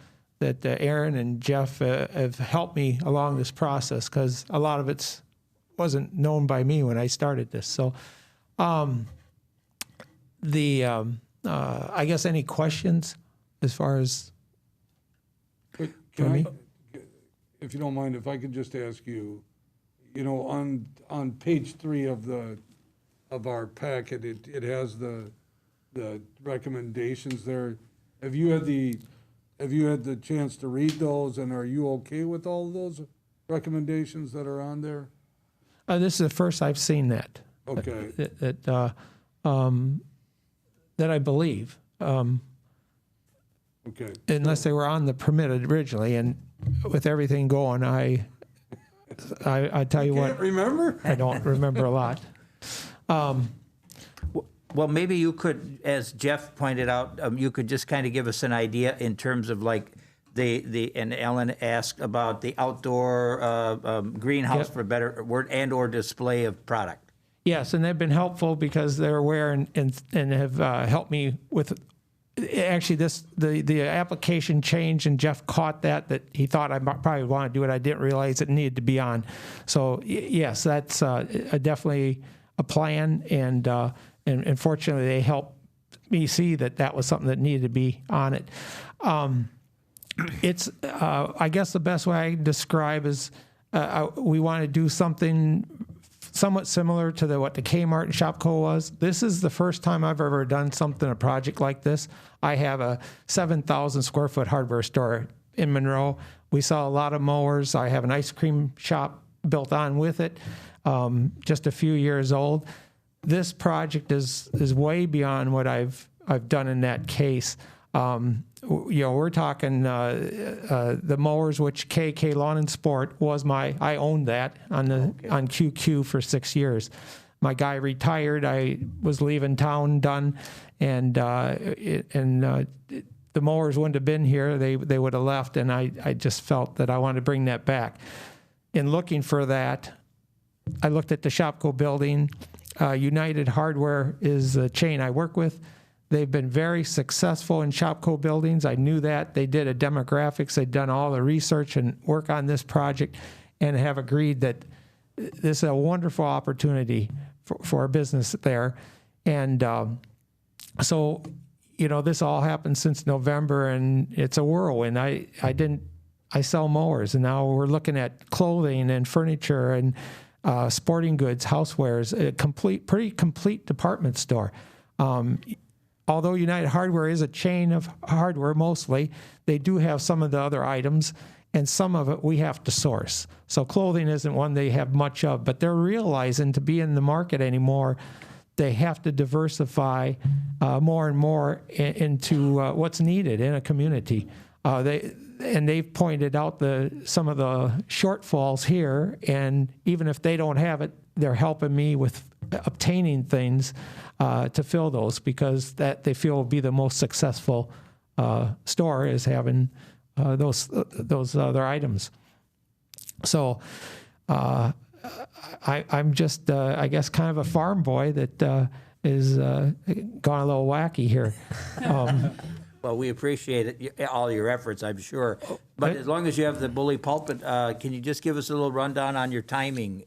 Speaker 10: Aaron and Jeff have helped me along this process, because a lot of it wasn't known by me when I started this. So I guess any questions as far as
Speaker 2: Can I, if you don't mind, if I could just ask you, you know, on page 3 of our packet, it has the recommendations there. Have you had the chance to read those, and are you okay with all of those recommendations that are on there?
Speaker 10: this is the first I've seen that.
Speaker 2: Okay.
Speaker 10: That I believe.
Speaker 2: Okay.
Speaker 10: Unless they were on the permitted originally, and with everything going, I tell you what,
Speaker 2: Can't remember?
Speaker 10: I don't remember a lot.
Speaker 3: Well, maybe you could, as Jeff pointed out, you could just kind of give us an idea in terms of like and Ellen asked about the outdoor greenhouse,
Speaker 10: Yep.
Speaker 3: for better word, and or display of product.
Speaker 10: Yes, and they've been helpful because they're aware and have helped me with. Actually, the application changed, and Jeff caught that he thought I probably want to do it. I didn't realize it needed to be on. So yes, that's definitely a plan, and fortunately they helped me see that was something that needed to be on it. It's I guess the best way I can describe is we want to do something somewhat similar to what the Kmart and Shopco was. This is the first time I've ever done a project like this. I have a 7,000 square foot hardware store in Monroe. We sell a lot of mowers. I have an ice cream shop built on with it, just a few years old. This project is way beyond what I've done in that case. We're talking the mowers, which KK Lawn and Sport was I owned that on QQ for 6 years. My guy retired. I was leaving town done, and the mowers wouldn't have been here. They would have left, and I just felt that I wanted to bring that back. In looking for that, I looked at the Shopko building. United Hardware is a chain I work with. They've been very successful in Shopko buildings. I knew that. They did a demographics. They'd done all the research and work on this project and have agreed that this is a wonderful opportunity for a business there. And so, this all happened since November, and it's a whirlwind. I sell mowers, and now we're looking at clothing and furniture and sporting goods, housewares, a pretty complete department store. Although United Hardware is a chain of hardware mostly, they do have some of the other items, and some of it we have to source. So clothing isn't one they have much of, but they're realizing to be in the market anymore, they have to diversify more and more into what's needed in a community. They've pointed out some of the shortfalls here, and even if they don't have it, they're helping me with obtaining things to fill those, because that they feel will be the most successful store is having those other items. So I'm just, I guess, kind of a farm boy that is gone a little wacky here.
Speaker 3: Well, we appreciate all your efforts, I'm sure. But as long as you have the bully pulpit, can you just give us a little rundown on your timing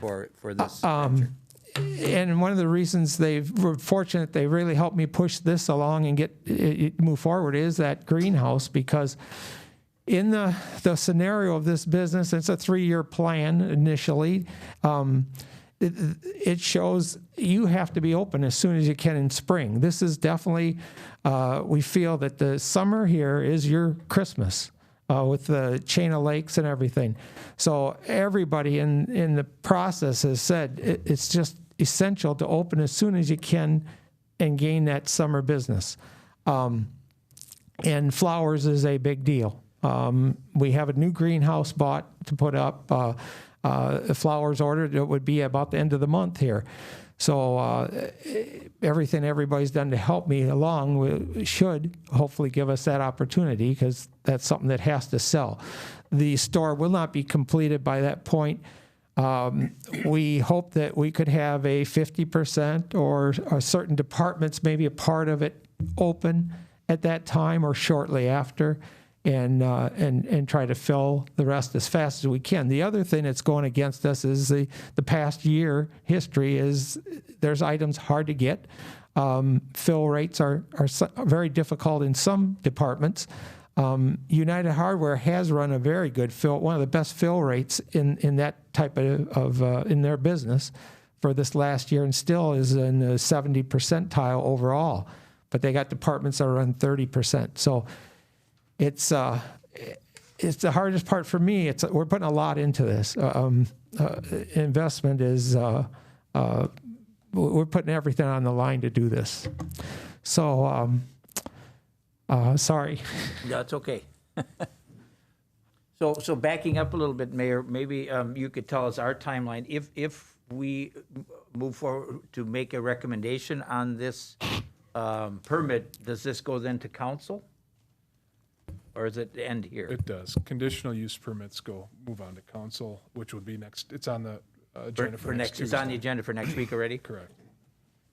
Speaker 3: for this venture?
Speaker 10: And one of the reasons we're fortunate they really helped me push this along and get it move forward is that greenhouse, because in the scenario of this business, it's a 3-year plan initially. It shows you have to be open as soon as you can in spring. This is definitely, we feel that the summer here is your Christmas with the chain of lakes and everything. So everybody in the process has said it's just essential to open as soon as you can and gain that summer business. And flowers is a big deal. We have a new greenhouse bought to put up. The flowers ordered, it would be about the end of the month here. So everything everybody's done to help me along should hopefully give us that opportunity, because that's something that has to sell. The store will not be completed by that point. We hope that we could have a 50% or certain departments, maybe a part of it open at that time or shortly after, and try to fill the rest as fast as we can. The other thing that's going against us is the past year history is there's items hard to get. Fill rates are very difficult in some departments. United Hardware has run a very good fill, one of the best fill rates in that type of in their business for this last year, and still is in the 70 percentile overall. But they got departments that run 30%. So it's the hardest part for me. We're putting a lot into this. Investment is we're putting everything on the line to do this. So sorry.
Speaker 3: That's okay. So backing up a little bit, Mayor, maybe you could tell us our timeline. If we move forward to make a recommendation on this permit, does this go then to council? Or does it end here?
Speaker 5: It does. Conditional use permits move on to council, which would be next. It's on the agenda for next Tuesday.
Speaker 3: It's on the agenda for next week already?
Speaker 5: Correct.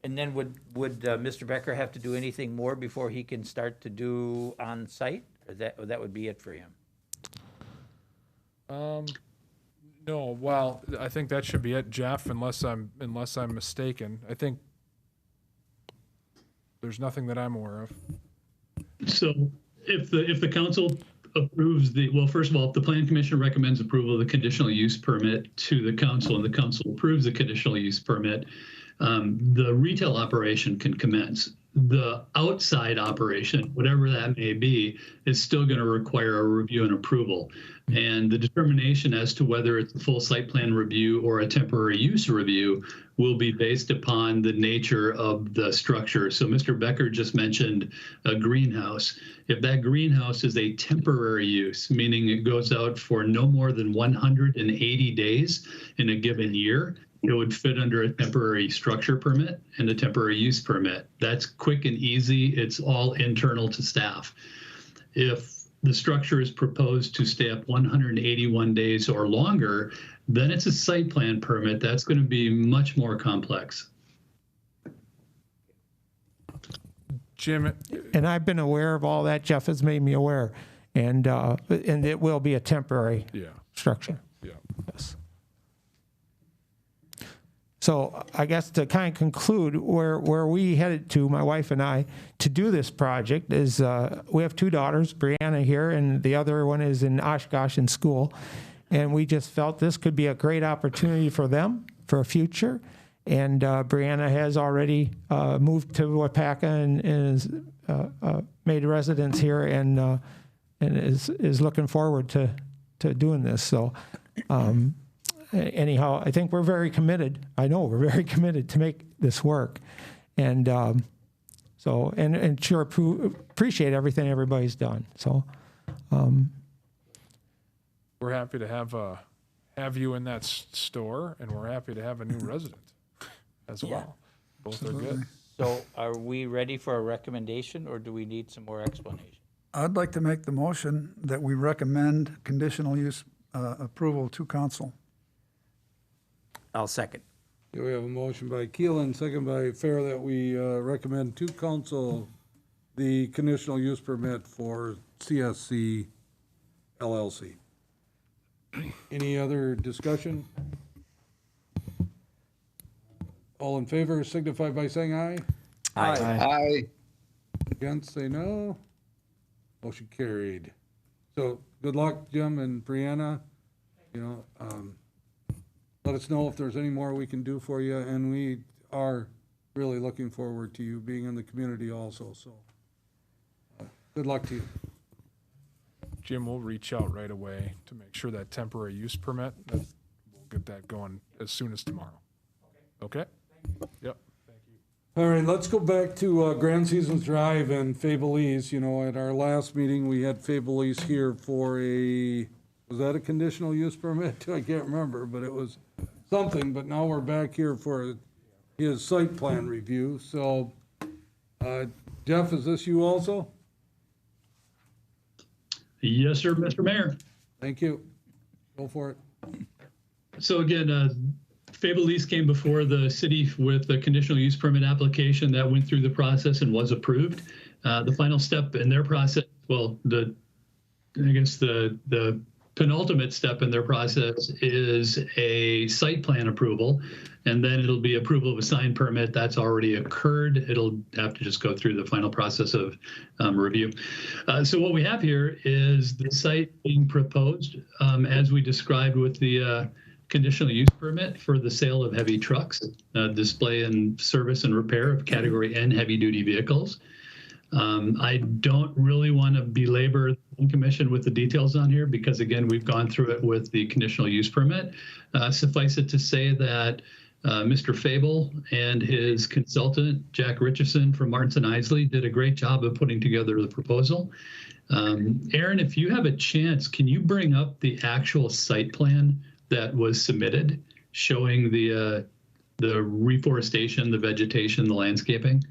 Speaker 3: And then would Mr. Becker have to do anything more before he can start to do on-site? Or that would be it for him?
Speaker 5: No. Well, I think that should be it, Jeff. Unless I'm mistaken. I think there's nothing that I'm aware of.
Speaker 7: So if the council approves first of all, if the Plan Commission recommends approval of the conditional use permit to the council and the council approves the conditional use permit, the retail operation can commence. the outside operation, whatever that may be, is still going to require a review and approval. And the determination as to whether it's a full site plan review or a temporary use review will be based upon the nature of the structure. So Mr. Becker just mentioned a greenhouse. If that greenhouse is a temporary use, meaning it goes out for no more than 180 days in a given year, it would fit under a temporary structure permit and a temporary use permit. That's quick and easy. It's all internal to staff. If the structure is proposed to stay up 181 days or longer, then it's a site plan permit. That's going to be much more complex.
Speaker 5: Jim,
Speaker 10: And I've been aware of all that. Jeff has made me aware. And it will be a temporary structure.
Speaker 5: Yeah.
Speaker 10: Yes. So I guess to kind of conclude where we headed to, my wife and I, to do this project is we have two daughters, Brianna here, and the other one is in Oshkosh in school. And we just felt this could be a great opportunity for them for a future. And Brianna has already moved to Waupaca and is made a residence here and is looking forward to doing this. So anyhow, I think we're very committed. I know we're very committed to make this work. And so, and sure appreciate everything everybody's done. So
Speaker 5: we're happy to have you in that store, and we're happy to have a new resident as well. Both are good.
Speaker 3: So are we ready for a recommendation, or do we need some more explanation?
Speaker 4: I'd like to make the motion that we recommend conditional use approval to council.
Speaker 3: I'll second.
Speaker 2: Okay, we have a motion by Keelan, second by Fair, that we recommend to council the conditional use permit for Csc Llc. Any other discussion? All in favor signify by saying aye.
Speaker 9: Aye.
Speaker 2: Against, say no. Motion carried. So good luck, Jim and Brianna. You know, let us know if there's any more we can do for you, and we are really looking forward to you being in the community also. So good luck to you.
Speaker 5: Jim will reach out right away to make sure that temporary use permit, we'll get that going as soon as tomorrow. Okay? Yep. Thank you.
Speaker 2: All right, let's go back to Grand Seasons Drive and Fableese. You know, at our last meeting, we had Fableese here for was that a conditional use permit? I can't remember, but it was something. But now we're back here for his site plan review. So, Jeff, is this you also?
Speaker 7: Yes, sir, Mr. Mayor.
Speaker 2: Thank you. Go for it.
Speaker 7: So again, Fableese came before the city with a conditional use permit application that went through the process and was approved. The final step in their process, well, the penultimate step in their process is a site plan approval, and then it'll be approval of a sign permit. That's already occurred. It'll have to just go through the final process of review. So what we have here is the site being proposed as we described with the conditional use permit for the sale of heavy trucks, display and service and repair of Category N heavy-duty vehicles. I don't really want to belabor the commission with the details on here because, again, we've gone through it with the conditional use permit. Suffice it to say that Mr. Fable and his consultant, Jack Richardson from Martinson Isley, did a great job of putting together the proposal. Aaron, if you have a chance, can you bring up the actual site plan that was submitted showing the reforestation, the vegetation, the landscaping?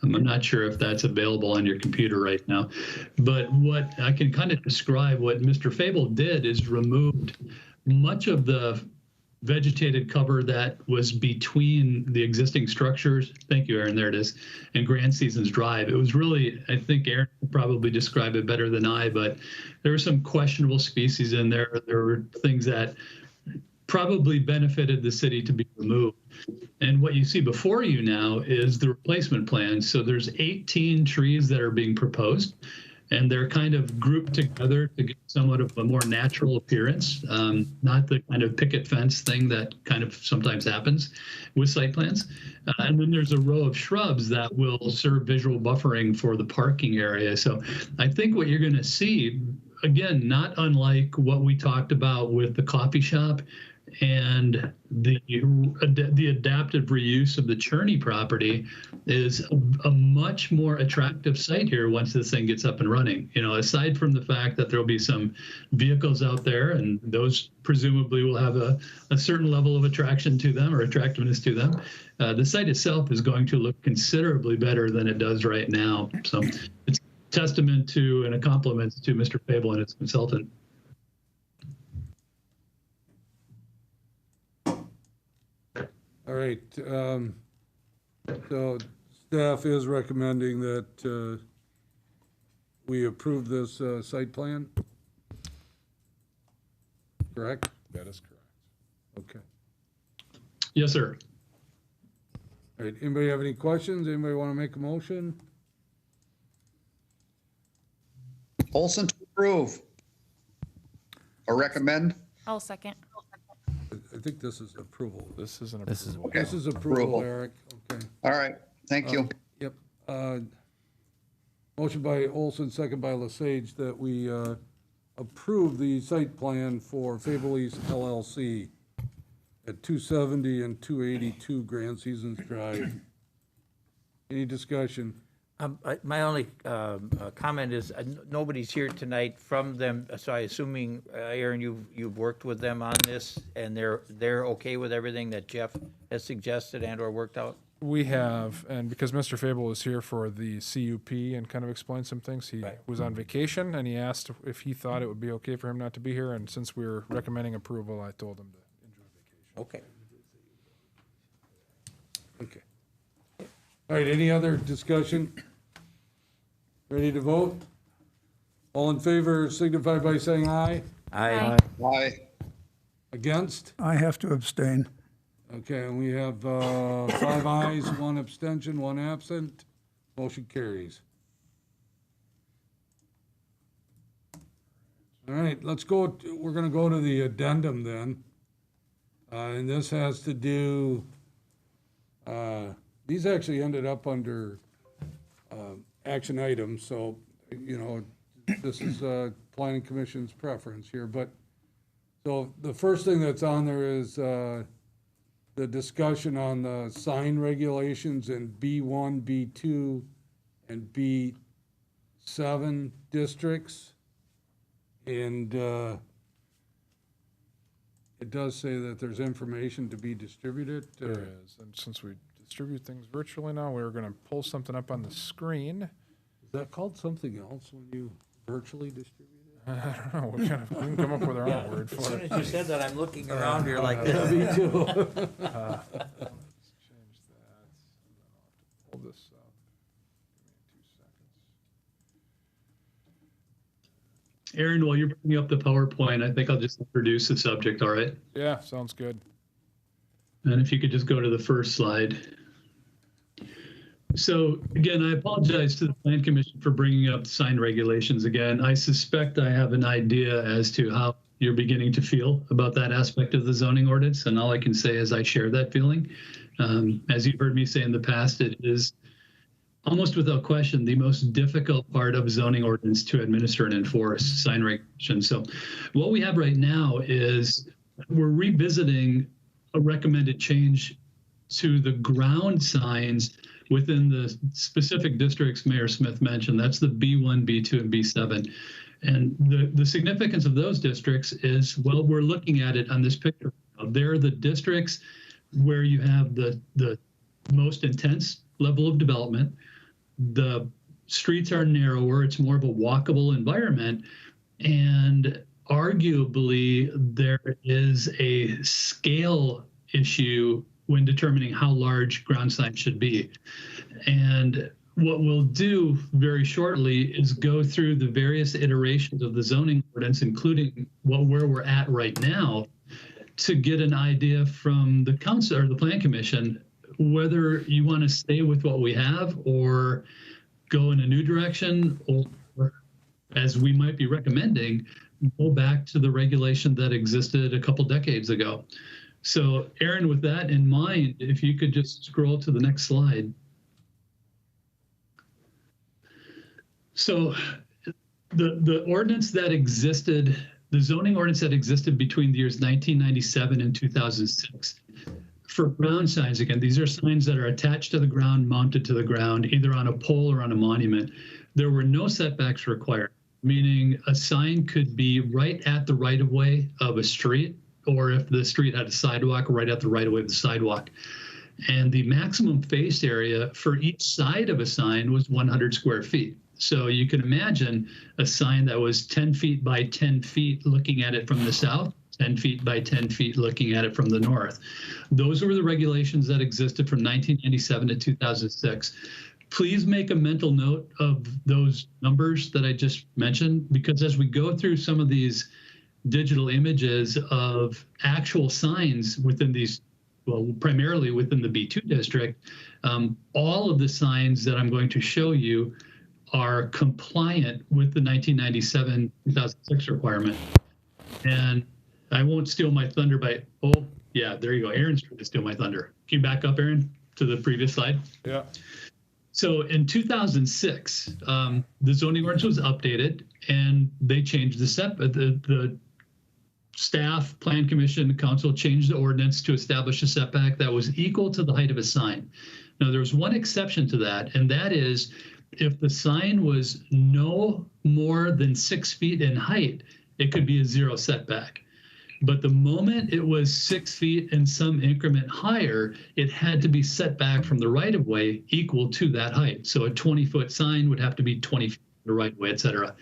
Speaker 7: I'm not sure if that's available on your computer right now, but what I can kind of describe what Mr. Fable did is removed much of the vegetated cover that was between the existing structures. Thank you, Aaron. There it is. And Grand Seasons Drive. It was really, I think Aaron could probably describe it better than I, but there were some questionable species in there. There were things that probably benefited the city to be removed. And what you see before you now is the replacement plan. So there's 18 trees that are being proposed. and they're kind of grouped together to get somewhat of a more natural appearance, not the kind of picket fence thing that kind of sometimes happens with site plans. And then there's a row of shrubs that will serve visual buffering for the parking area. So I think what you're going to see, again, not unlike what we talked about with the coffee shop and the adaptive reuse of the Cherney property, is a much more attractive site here once this thing gets up and running. You know, aside from the fact that there'll be some vehicles out there, and those presumably will have a certain level of attraction to them or attractiveness to them, the site itself is going to look considerably better than it does right now. So it's a testament to and a compliment to Mr. Fable and his consultant.
Speaker 2: All right, so staff is recommending that we approve this site plan? Correct?
Speaker 5: That is correct.
Speaker 2: Okay.
Speaker 7: Yes, sir.
Speaker 2: All right, anybody have any questions? Anybody want to make a motion?
Speaker 9: Olson to approve. Or recommend?
Speaker 11: I'll second.
Speaker 2: I think this is approval.
Speaker 5: This is an approval.
Speaker 9: Okay.
Speaker 2: This is approval, Eric. Okay.
Speaker 9: All right, thank you.
Speaker 2: Yep. Motion by Olson, second by Lesage, that we approve the site plan for Fableese LLC at 270 and 282 Grand Seasons Drive. Any discussion?
Speaker 3: My only comment is nobody's here tonight from them, so I assuming, Aaron, you've worked with them on this, and they're okay with everything that Jeff has suggested and or worked out?
Speaker 5: We have, and because Mr. Fable was here for the CUP and kind of explained some things, he was on vacation, and he asked if he thought it would be okay for him not to be here, and since we were recommending approval, I told him to enjoy vacation.
Speaker 3: Okay.
Speaker 2: Okay. All right, any other discussion? Ready to vote? All in favor signify by saying aye.
Speaker 3: Aye.
Speaker 9: Aye.
Speaker 2: Against?
Speaker 4: I have to abstain.
Speaker 2: Okay, and we have 5 ayes, 1 abstention, 1 absent. Motion carries. All right, let's go, we're gonna go to the addendum then. And this has to do, these actually ended up under action items, so, you know, this is Planning Commission's preference here, but, so the first thing that's on there is the discussion on the sign regulations in B1, B2, and B7 districts. And it does say that there's information to be distributed.
Speaker 5: There is, and since we distribute things virtually now, we're going to pull something up on the screen.
Speaker 2: Is that called something else when you virtually distribute it?
Speaker 5: I don't know, we can come up with our own word
Speaker 3: As
Speaker 5: for
Speaker 3: soon
Speaker 5: it.
Speaker 3: as you said that, I'm looking around here like this.
Speaker 2: Me too.
Speaker 5: Let's change that, and then I'll have to pull this up. Give me 2 seconds.
Speaker 7: Aaron, while you're bringing up the PowerPoint, I think I'll just introduce the subject, all right?
Speaker 5: Yeah, sounds good.
Speaker 7: And if you could just go to the first slide. So again, I apologize to the Plan Commission for bringing up sign regulations again. I suspect I have an idea as to how you're beginning to feel about that aspect of the zoning ordinance, and all I can say is I share that feeling. As you've heard me say in the past, it is almost without question the most difficult part of zoning ordinance to administer and enforce, sign regulation. So what we have right now is we're revisiting a recommended change to the ground signs within the specific districts Mayor Smith mentioned. That's the B1, B2, and B7. And the significance of those districts is, well, we're looking at it on this picture. They're the districts where you have the most intense level of development. The streets are narrower. It's more of a walkable environment. And arguably, there is a scale issue when determining how large ground signs should be. And what we'll do very shortly is go through the various iterations of the zoning ordinance, including where we're at right now, to get an idea from the council or the Plan Commission whether you want to stay with what we have or go in a new direction or as we might be recommending, go back to the regulation that existed a couple decades ago. So Aaron, with that in mind, if you could just scroll to the next slide. So the ordinance that existed, the zoning ordinance that existed between the years 1997 and 2006, for ground signs, again, these are signs that are attached to the ground, mounted to the ground, either on a pole or on a monument. There were no setbacks required, meaning a sign could be right at the right-of-way of a street, or if the street had a sidewalk, right at the right-of-way of the sidewalk. And the maximum face area for each side of a sign was 100 square feet. So you can imagine a sign that was 10 feet by 10 feet looking at it from the south, 10 feet by 10 feet looking at it from the north. Those were the regulations that existed from 1997 to 2006. Please make a mental note of those numbers that I just mentioned, because as we go through some of these digital images of actual signs within these, well, primarily within the B2 district, all of the signs that I'm going to show you are compliant with the 1997-2006 requirement. And I won't steal my thunder by, oh, yeah, there you go. Aaron's trying to steal my thunder. Can you back up, Aaron, to the previous slide?
Speaker 5: Yeah.
Speaker 7: So in 2006, the zoning ordinance was updated and they changed the staff, plan commission, council changed the ordinance to establish a setback that was equal to the height of a sign. Now, there was one exception to that, and that is if the sign was no more than 6 feet in height, it could be a 0 setback. But the moment it was 6 feet and some increment higher, it had to be set back from the right-of-way equal to that height. So a 20-foot sign would have to be 20 feet the right way, et cetera.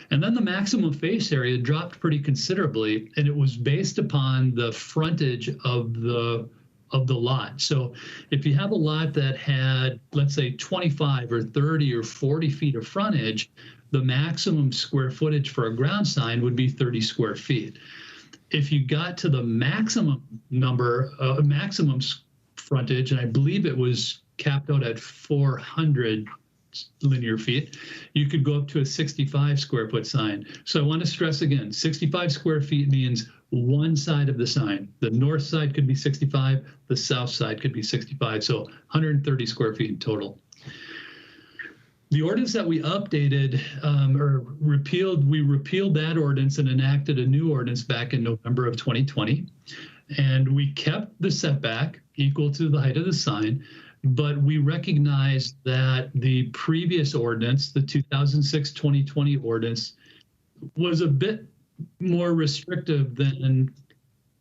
Speaker 7: And then the maximum face area dropped pretty considerably, and it was based upon the frontage of the lot. So if you have a lot that had, let's say, 25 or 30 or 40 feet of frontage, the maximum square footage for a ground sign would be 30 square feet. If you got to the maximum number, maximum frontage, and I believe it was capped out at 400 linear feet, you could go up to a 65 square foot sign. So I want to stress again, 65 square feet means one side of the sign. The north side could be 65, the south side could be 65, so 130 square feet in total. The ordinance that we updated or repealed, we repealed that ordinance and enacted a new ordinance back in November of 2020. And we kept the setback equal to the height of the sign, but we recognized that the previous ordinance, the 2006-2020 ordinance, was a bit more restrictive than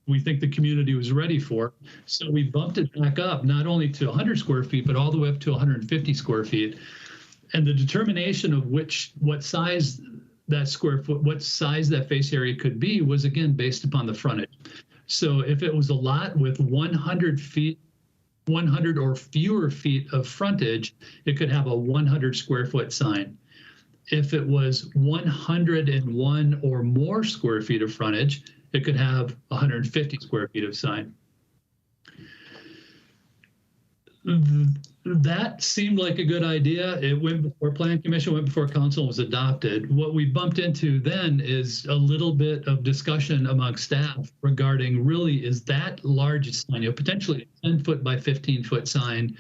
Speaker 7: we think the community was ready for. So we bumped it back up, not only to 100 square feet, but all the way up to 150 square feet. And the determination of what size that square foot, what size that face area could be was again based upon the frontage. So if it was a lot with 100 or fewer feet of frontage, it could have a 100 square foot sign. If it was 101 or more square feet of frontage, it could have 150 square feet of sign. That seemed like a good idea. It went before Plan Commission, went before Council, was adopted. What we bumped into then is a little bit of discussion among staff regarding really is that large sign, potentially a 10-foot by 15-foot sign,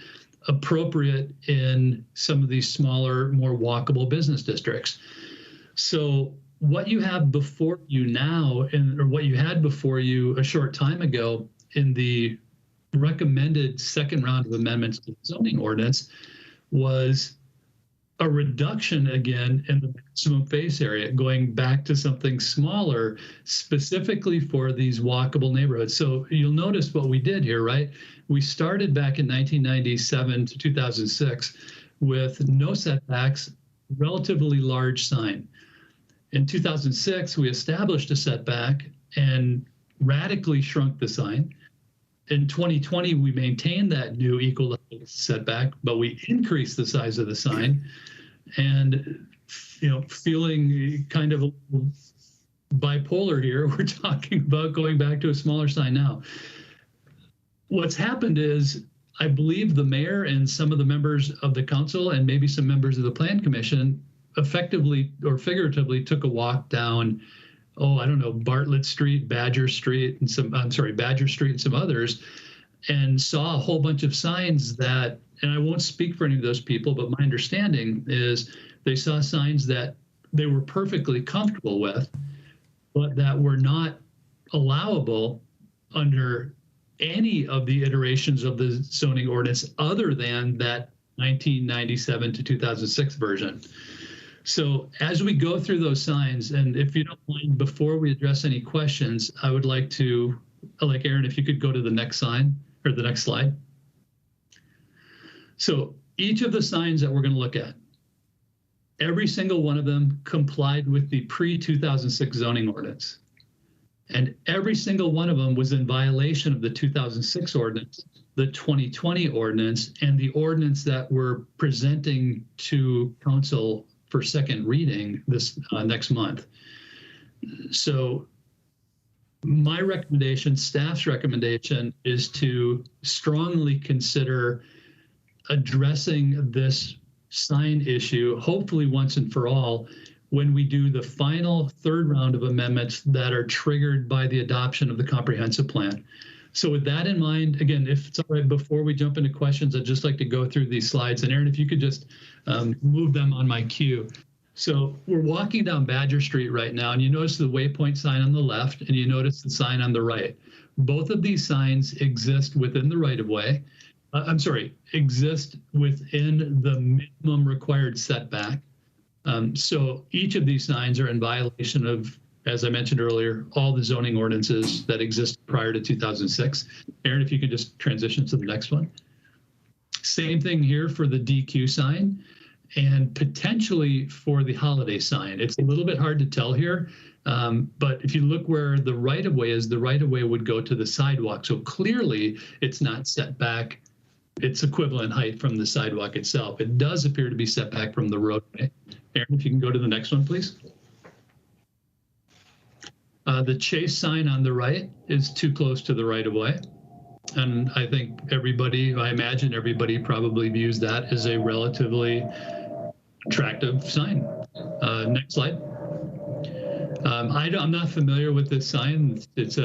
Speaker 7: appropriate in some of these smaller, more walkable business districts. So what you have before you now, or what you had before you a short time ago in the recommended second round of amendments to the zoning ordinance, was a reduction again in the maximum face area, going back to something smaller, specifically for these walkable neighborhoods. So you'll notice what we did here, right? We started back in 1997 to 2006 with no setbacks, relatively large sign. In 2006, we established a setback and radically shrunk the sign. In 2020, we maintained that new equal setback, but we increased the size of the sign. And, feeling kind of bipolar here, we're talking about going back to a smaller sign now. What's happened is, I believe the mayor and some of the members of the council and maybe some members of the Plan Commission effectively or figuratively took a walk down, I don't know, Bartlett Street, Badger Street, and Badger Street and some others, and saw a whole bunch of signs that, and I won't speak for any of those people, but my understanding is they saw signs that they were perfectly comfortable with, but that were not allowable under any of the iterations of the zoning ordinance other than that 1997 to 2006 version. So as we go through those signs, and if you don't mind, before we address any questions, I would like Aaron, if you could go to the next sign or the next slide. So each of the signs that we're going to look at, every single one of them complied with the pre-2006 zoning ordinance. And every single one of them was in violation of the 2006 ordinance, the 2020 ordinance, and the ordinance that we're presenting to council for second reading this next month. So my recommendation, staff's recommendation, is to strongly consider addressing this sign issue, hopefully once and for all, when we do the final third round of amendments that are triggered by the adoption of the comprehensive plan. So with that in mind, again, if it's all right, before we jump into questions, I'd just like to go through these slides. And Aaron, if you could just move them on my cue. So we're walking down Badger Street right now, and you notice the waypoint sign on the left, and you notice the sign on the right. Both of these signs exist within the right-of-way. Exist within the minimum required setback. So each of these signs are in violation of, as I mentioned earlier, all the zoning ordinances that exist prior to 2006. Aaron, if you could just transition to the next one. Same thing here for the DQ sign and potentially for the holiday sign. It's a little bit hard to tell here, but if you look where the right-of-way is, the right-of-way would go to the sidewalk. So clearly it's not set back its equivalent height from the sidewalk itself. It does appear to be set back from the roadway. Aaron, if you can go to the next one, please. The Chase sign on the right is too close to the right-of-way. And I think I imagine everybody probably views that as a relatively attractive sign. Next slide. I'm not familiar with this sign. It's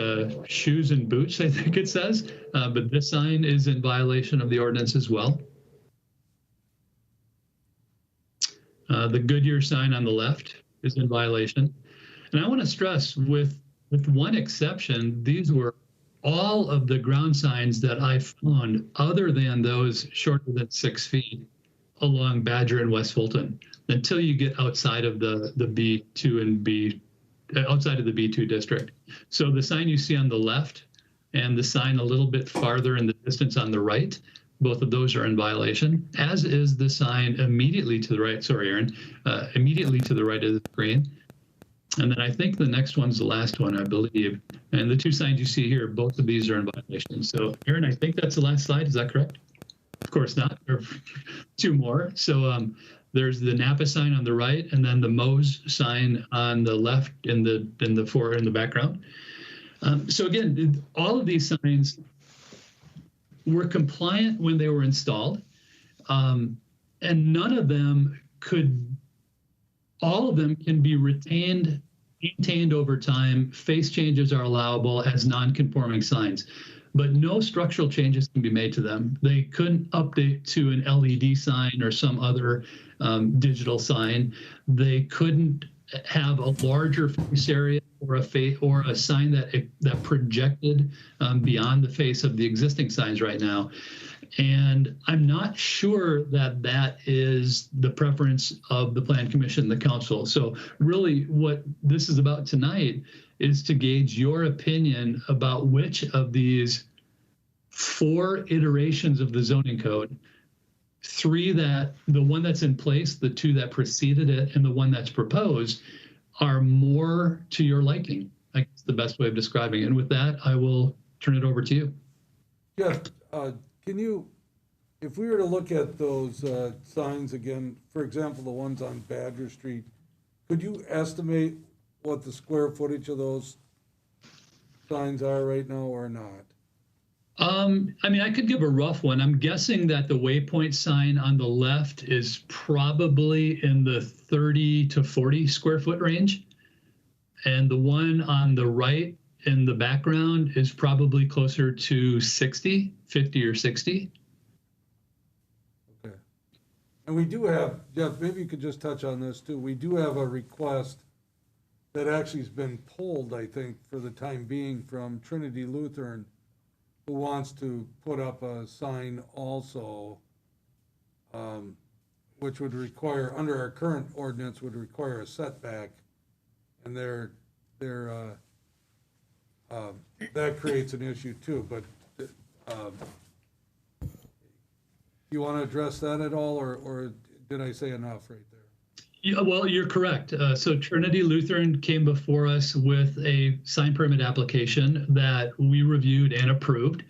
Speaker 7: shoes and boots, I think it says, but this sign is in violation of the ordinance as well. The Goodyear sign on the left is in violation. And I want to stress, with one exception, these were all of the ground signs that I found other than those shorter than 6 feet along Badger and West Fulton, until you get outside of the B2 and B, outside of the B2 district. So the sign you see on the left and the sign a little bit farther in the distance on the right, both of those are in violation, as is the sign immediately to the right, sorry, Aaron, immediately to the right of the screen. And then I think the next one's the last one, I believe. And the two signs you see here, both of these are in violation. So Aaron, I think that's the last slide, is that correct? Of course not, there are two more. So there's the Napa sign on the right, and then the Moe's sign on the left in the background. So again, all of these signs were compliant when they were installed, and none of them all of them can be maintained over time. Face changes are allowable as non-conforming signs, but no structural changes can be made to them. They couldn't update to an LED sign or some other digital sign. They couldn't have a larger face area or a sign that projected beyond the face of the existing signs right now. And I'm not sure that is the preference of the Plan Commission, the council. So really what this is about tonight is to gauge your opinion about which of these 4 iterations of the zoning code, 3 the one that's in place, the 2 that preceded it, and the one that's proposed, are more to your liking. I guess the best way of describing it. And with that, I will turn it over to you.
Speaker 2: Jeff, can you, if we were to look at those signs again, for example, the ones on Badger Street, could you estimate what the square footage of those signs are right now or not?
Speaker 7: I mean, I could give a rough one. I'm guessing that the waypoint sign on the left is probably in the 30 to 40 square foot range. And the one on the right in the background is probably closer to 50 or 60.
Speaker 2: Okay. And we do have, Jeff, maybe you could just touch on this too. We do have a request that actually has been pulled, I think, for the time being from Trinity Lutheran, who wants to put up a sign also, which would require, under our current ordinance, would require a setback. And that creates an issue too, but you want to address that at all, or did I say enough right there?
Speaker 7: Yeah, well, you're correct. So Trinity Lutheran came before us with a sign permit application that we reviewed and approved.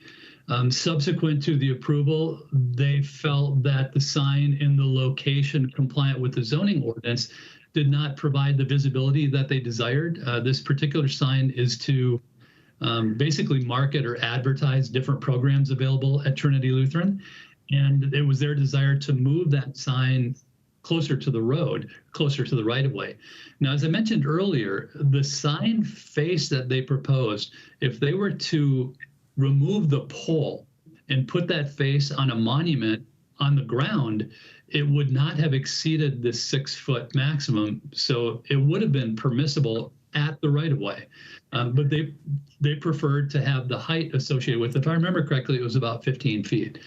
Speaker 7: Subsequent to the approval, they felt that the sign in the location compliant with the zoning ordinance did not provide the visibility that they desired. This particular sign is to basically market or advertise different programs available at Trinity Lutheran. And it was their desire to move that sign closer to the road, closer to the right of way. Now, as I mentioned earlier, the sign face that they proposed, if they were to remove the pole and put that face on a monument on the ground, it would not have exceeded the 6 foot maximum. So it would have been permissible at the right of way. But they preferred to have the height associated with it. If I remember correctly, it was about 15 feet.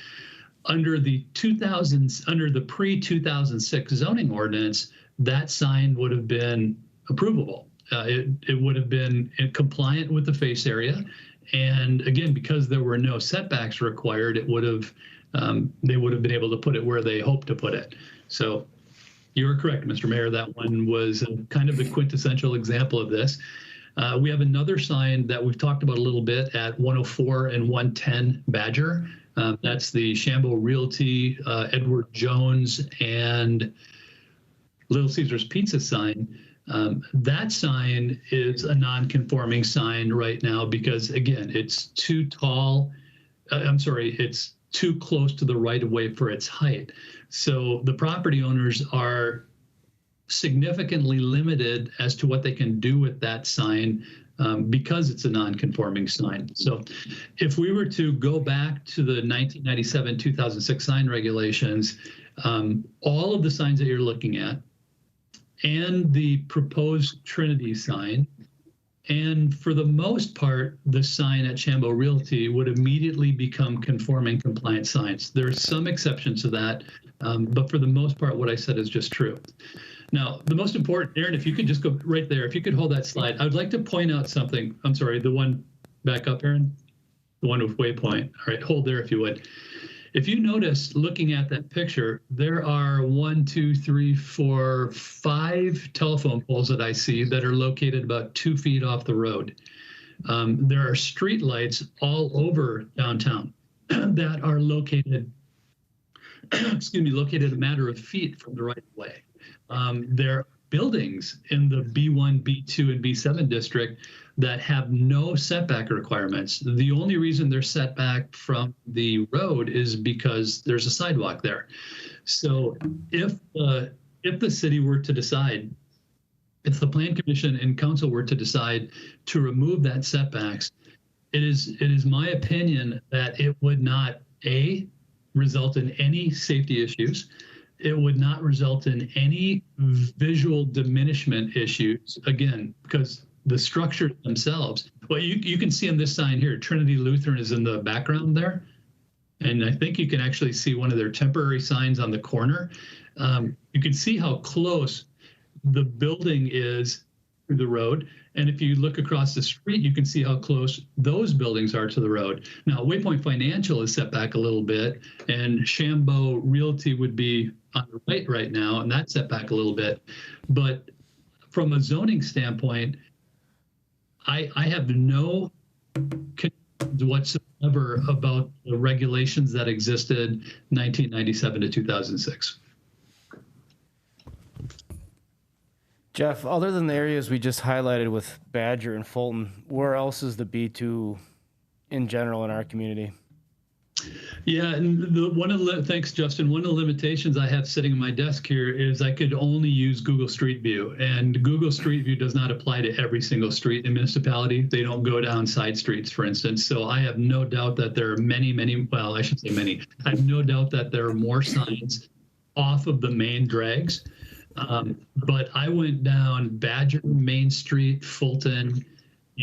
Speaker 7: Under the pre-2006 zoning ordinance, that sign would have been approvable. It would have been compliant with the face area. And again, because there were no setbacks required, it would have they would have been able to put it where they hoped to put it. So you're correct, Mr. Mayor. That one was kind of the quintessential example of this. We have another sign that we've talked about a little bit at 104 and 110 Badger. That's the Shambo Realty, Edward Jones, and Little Caesars Pizza sign. That sign is a non-conforming sign right now because, again, it's too tall. It's too close to the right-of-way for its height. So the property owners are significantly limited as to what they can do with that sign because it's a non-conforming sign. So if we were to go back to the 1997-2006 sign regulations, all of the signs that you're looking at and the proposed Trinity sign, and for the most part, the sign at Shambo Realty would immediately become conforming compliant signs. There are some exceptions to that, but for the most part, what I said is just true. Now, the most important, Aaron, if you could just go right there, if you could hold that slide, I would like to point out something. I'm sorry, the one back up, Aaron, the one with waypoint. All right, hold there if you would. If you notice, looking at that picture, there are 5 telephone poles that I see that are located about 2 feet off the road. There are street lights all over downtown that are located, located a matter of feet from the right of way. There are buildings in the B1, B2, and B7 district that have no setback requirements. The only reason they're set back from the road is because there's a sidewalk there. So if the city were to decide, if the Plan Commission and Council were to decide to remove that setbacks, it is my opinion that it would not, A, result in any safety issues. It would not result in any visual diminishment issues, again, because the structures themselves, well, you can see on this sign here, Trinity Lutheran is in the background there. And I think you can actually see one of their temporary signs on the corner. You can see how close the building is to the road. And if you look across the street, you can see how close those buildings are to the road. Now, Waypoint Financial is set back a little bit, and Shambo Realty would be on the right now, and that's set back a little bit. But from a zoning standpoint, I have no concerns whatsoever about the regulations that existed 1997 to 2006.
Speaker 8: Jeff, other than the areas we just highlighted with Badger and Fulton, where else is the B2 in general in our community?
Speaker 7: Yeah, and thanks, Justin. One of the limitations I have sitting on my desk here is I could only use Google Street View, and Google Street View does not apply to every single street in municipality. They don't go down side streets, for instance. So I have no doubt that there are many, well, I should say many. I have no doubt that there are more signs off of the main drags. But I went down Badger, Main Street, Fulton,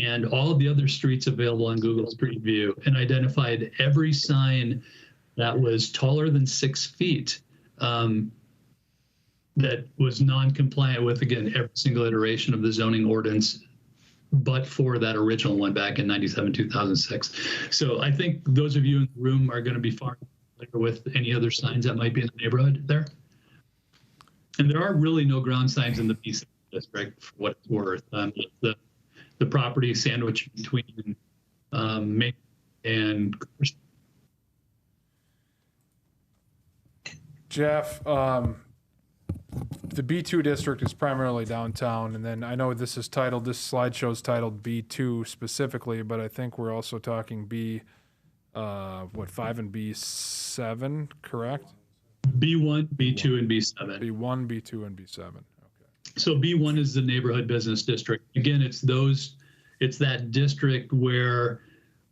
Speaker 7: and all of the other streets available on Google Street View, and identified every sign that was taller than 6 feet that was non-compliant with, again, every single iteration of the zoning ordinance, but for that original one back in 97, 2006. So I think those of you in the room are going to be far familiar with any other signs that might be in the neighborhood there. And there are really no ground signs in the B7 district, for what it's worth. The property sandwiched between Main and
Speaker 5: Jeff, the B2 district is primarily downtown, and then I know this slideshow is titled B2 specifically, but I think we're also talking B5 and B7, correct?
Speaker 7: B1, B2, and B7.
Speaker 5: B1, B2, and B7.
Speaker 7: So B1 is the neighborhood business district. Again, it's that district where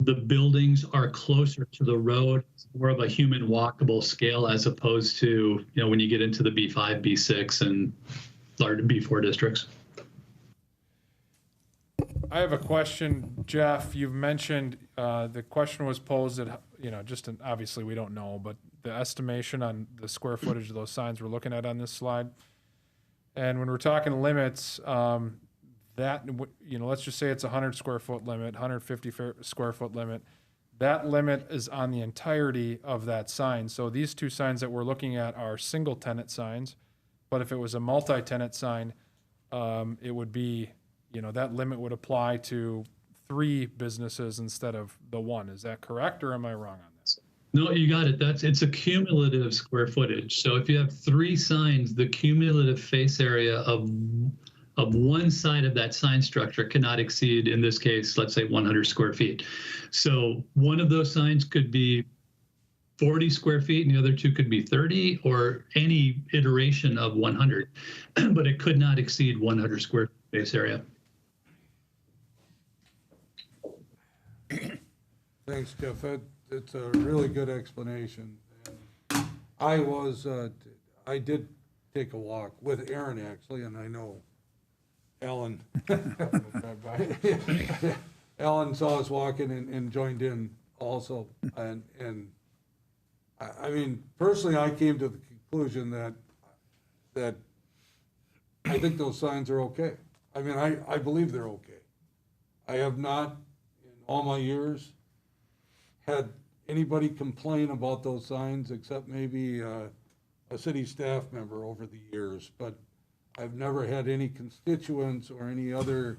Speaker 7: the buildings are closer to the road. It's more of a human walkable scale as opposed to, when you get into the B5, B6, and large B4 districts.
Speaker 5: I have a question, Jeff. You've mentioned the question was posed that, obviously we don't know, but the estimation on the square footage of those signs we're looking at on this slide. And when we're talking limits, let's just say it's a 100 square foot limit, 150 square foot limit. That limit is on the entirety of that sign. So these two signs that we're looking at are single tenant signs. But if it was a multi-tenant sign, it would be, that limit would apply to 3 businesses instead of the 1. Is that correct, or am I wrong on this?
Speaker 7: No, you got it. It's a cumulative square footage. So if you have 3 signs, the cumulative face area of one side of that sign structure cannot exceed, in this case, let's say 100 square feet. So one of those signs could be 40 square feet and the other 2 could be 30, or any iteration of 100, but it could not exceed 100 square face area.
Speaker 2: Thanks, Jeff. It's a really good explanation. And I did take a walk with Aaron, actually, and I know Alan. Alan saw us walking and joined in also. And I mean, personally, I came to the conclusion that I think those signs are okay. I mean, I believe they're okay. I have not, in all my years, had anybody complain about those signs except maybe a city staff member over the years, but I've never had any constituents or any other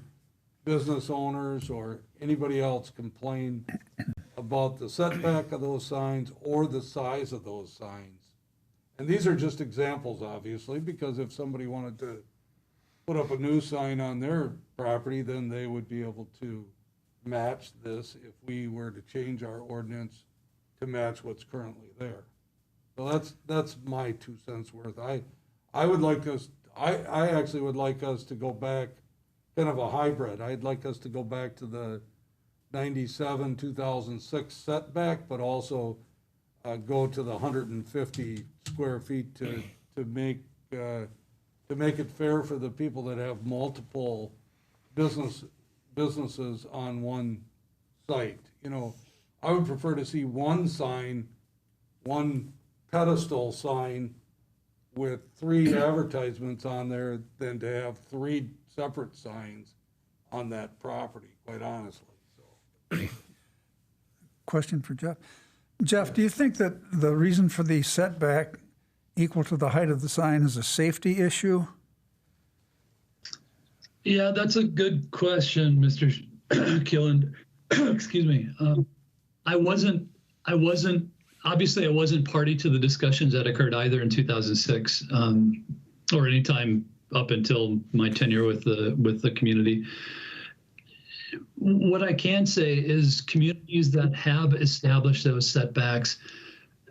Speaker 2: business owners or anybody else complain about the setback of those signs or the size of those signs. And these are just examples, obviously, because if somebody wanted to put up a new sign on their property, then they would be able to match this if we were to change our ordinance to match what's currently there. So that's my 2 cents worth. I would like us, I actually would like us to go back, kind of a hybrid. I'd like us to go back to the 97, 2006 setback, but also go to the 150 square feet to make it fair for the people that have multiple businesses on one site. I would prefer to see one sign, one pedestal sign with 3 advertisements on there than to have 3 separate signs on that property, quite honestly. So.
Speaker 4: Question for Jeff. Jeff, do you think that the reason for the setback equal to the height of the sign is a safety issue?
Speaker 7: Yeah, that's a good question, Mr. Killen. Excuse me. I wasn't party to the discussions that occurred either in 2006 or any time up until my tenure with the community. What I can say is communities that have established those setbacks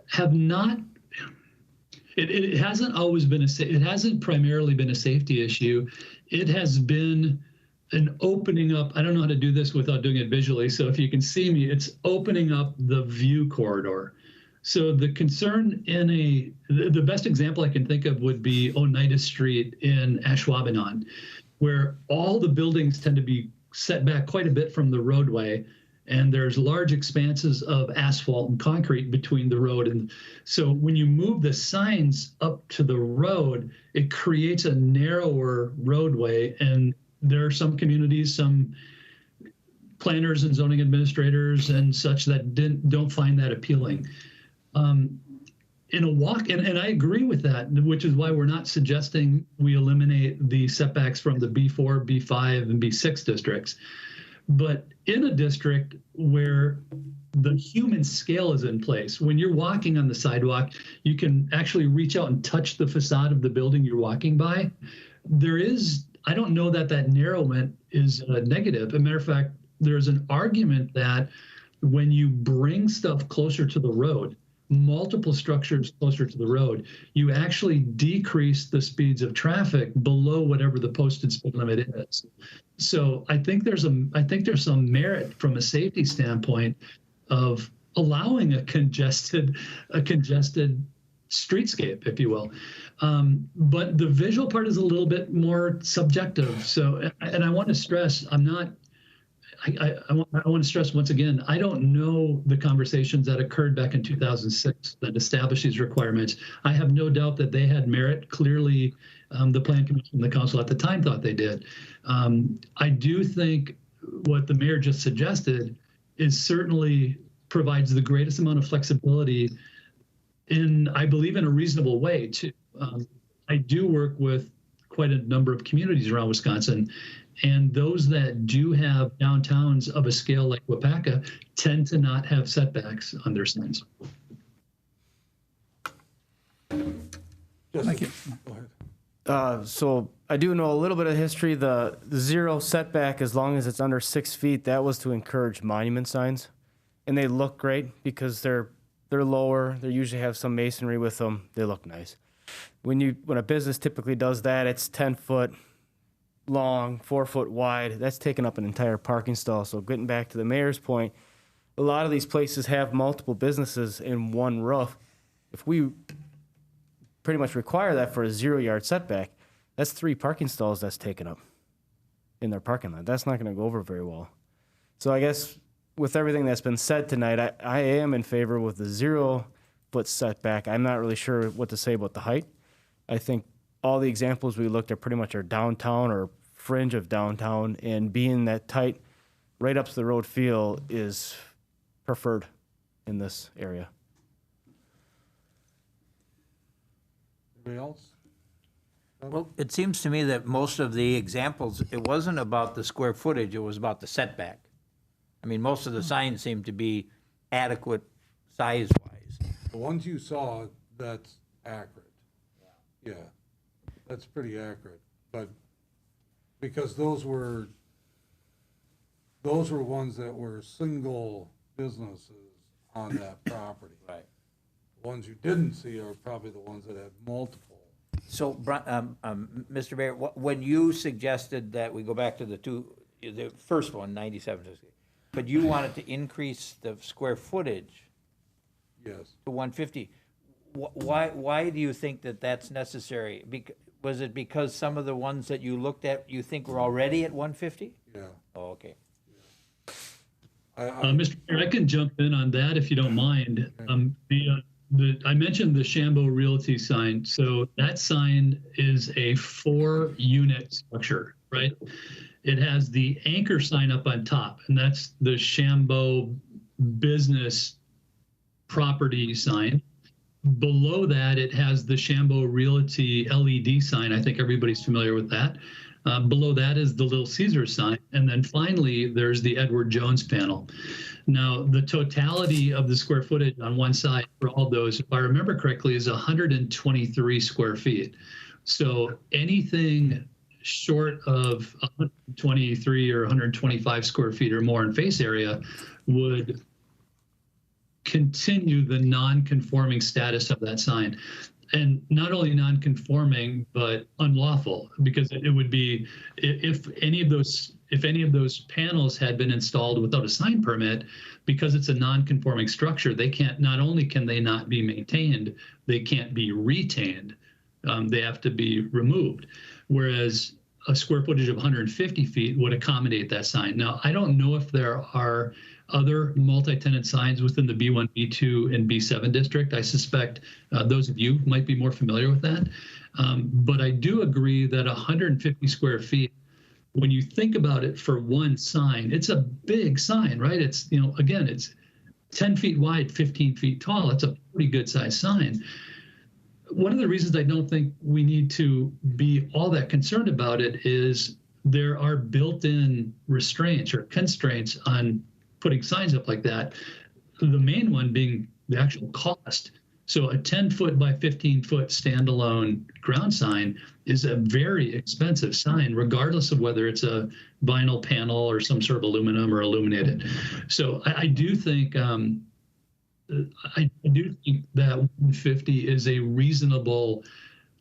Speaker 7: have not, it hasn't always been it hasn't primarily been a safety issue. It has been an opening up. I don't know how to do this without doing it visually. So if you can see me, it's opening up the view corridor. So the concern the best example I can think of would be Oneida Street in Ashwaubenon, where all the buildings tend to be set back quite a bit from the roadway, and there's large expanses of asphalt and concrete between the road. And so when you move the signs up to the road, it creates a narrower roadway. And there are some communities, some planners and zoning administrators and such that don't find that appealing. In a walk, and I agree with that, which is why we're not suggesting we eliminate the setbacks from the B4, B5, and B6 districts. But in a district where the human scale is in place, when you're walking on the sidewalk, you can actually reach out and touch the facade of the building you're walking by. I don't know that narrowment is negative. As a matter of fact, there's an argument that when you bring stuff closer to the road, multiple structures closer to the road, you actually decrease the speeds of traffic below whatever the posted speed limit is. So I think there's some merit from a safety standpoint of allowing a congested streetscape, if you will. But the visual part is a little bit more subjective. So, and I want to stress, I want to stress once again, I don't know the conversations that occurred back in 2006 that established these requirements. I have no doubt that they had merit. Clearly, the Plan Commission and the council at the time thought they did. I do think what the mayor just suggested is certainly provides the greatest amount of flexibility I believe, in a reasonable way too. I do work with quite a number of communities around Wisconsin, and those that do have downtowns of a scale like Waupaca tend to not have setbacks on their signs.
Speaker 4: Thank you.
Speaker 2: Go ahead.
Speaker 8: So I do know a little bit of history. The zero setback, as long as it's under 6 feet, that was to encourage monument signs, and they look great because they're lower. They usually have some masonry with them. They look nice. When a business typically does that, it's 10 foot long, 4 foot wide. That's taking up an entire parking stall. So getting back to the mayor's point, a lot of these places have multiple businesses in one roof. If we pretty much require that for a 0 yard setback, that's 3 parking stalls that's taken up in their parking lot. That's not going to go over very well. So I guess with everything that's been said tonight, I am in favor with the 0 foot setback. I'm not really sure what to say about the height. I think all the examples we looked at pretty much are downtown or fringe of downtown, and being that tight right up to the road feel is preferred in this area.
Speaker 2: Anybody else?
Speaker 3: Well, it seems to me that most of the examples, it wasn't about the square footage, it was about the setback. I mean, most of the signs seem to be adequate size-wise.
Speaker 2: The ones you saw, that's accurate. Yeah, that's pretty accurate. But because those were ones that were single businesses on that property.
Speaker 3: Right.
Speaker 2: The ones you didn't see are probably the ones that had multiple.
Speaker 3: So, Mr. Mayor, when you suggested that we go back to the first one, 97, but you wanted to increase the square footage
Speaker 2: Yes.
Speaker 3: to 150, why do you think that that's necessary? Was it because some of the ones that you looked at you think were already at 150?
Speaker 2: Yeah.
Speaker 3: Oh, okay.
Speaker 7: Mr. Mayor, I can jump in on that if you don't mind. I mentioned the Shambo Realty sign. So that sign is a 4-unit structure, right? It has the anchor sign up on top, and that's the Shambo business property sign. Below that, it has the Shambo Realty LED sign. I think everybody's familiar with that. Below that is the Little Caesars sign. And then finally, there's the Edward Jones panel. Now, the totality of the square footage on one side for all those, if I remember correctly, is 123 square feet. So anything short of 123 or 125 square feet or more in face area would continue the non-conforming status of that sign. And not only non-conforming, but unlawful, because it would be, if any of those panels had been installed without a sign permit, because it's a non-conforming structure, they can't, not only can they not be maintained, they can't be retained. They have to be removed. Whereas a square footage of 150 feet would accommodate that sign. Now, I don't know if there are other multi-tenant signs within the B1, B2, and B7 district. I suspect those of you might be more familiar with that. But I do agree that 150 square feet, when you think about it for one sign, it's a big sign, right? It's, you know, again, it's 10 feet wide, 15 feet tall. It's a pretty good sized sign. One of the reasons I don't think we need to be all that concerned about it is there are built-in restraints or constraints on putting signs up like that. The main one being the actual cost. So a 10-foot by 15-foot standalone ground sign is a very expensive sign, regardless of whether it's a vinyl panel or some sort of aluminum or illuminated. So I do think that 150 is a reasonable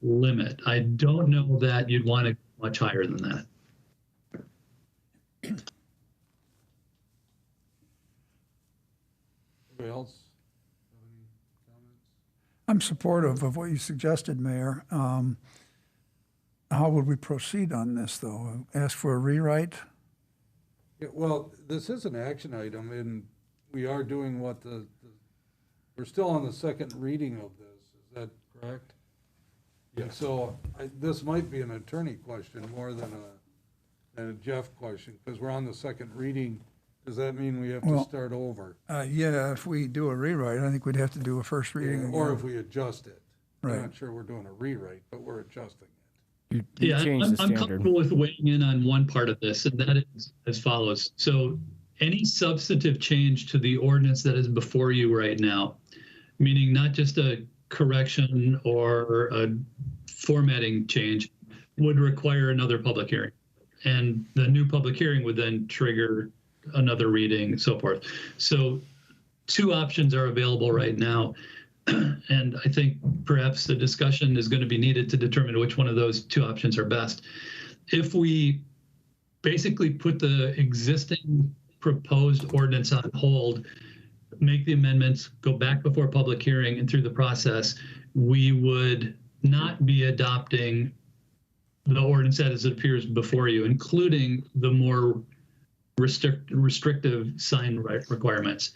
Speaker 7: limit. I don't know that you'd want to go much higher than that.
Speaker 2: Anybody else?
Speaker 4: I'm supportive of what you suggested, Mayor. How would we proceed on this, though? Ask for a rewrite?
Speaker 2: Yeah, well, this is an action item, and we are doing what we're still on the second reading of this. Is that correct? Yeah. So this might be an attorney question more than a Jeff question, because we're on the second reading. Does that mean we have to start over?
Speaker 4: Yeah, if we do a rewrite, I think we'd have to do a first reading.
Speaker 2: Or if we adjust it.
Speaker 4: Right.
Speaker 2: I'm not sure we're doing a rewrite, but we're adjusting it.
Speaker 8: You change the
Speaker 7: I'm
Speaker 8: standard.
Speaker 7: comfortable with weighing in on one part of this, and that is as follows. So any substantive change to the ordinance that is before you right now, meaning not just a correction or a formatting change, would require another public hearing. And the new public hearing would then trigger another reading and so forth. So two options are available right now. And I think perhaps the discussion is going to be needed to determine which one of those two options are best. If we basically put the existing proposed ordinance on hold, make the amendments, go back before public hearing and through the process, we would not be adopting the ordinance as it appears before you, including the more restrictive sign requirements.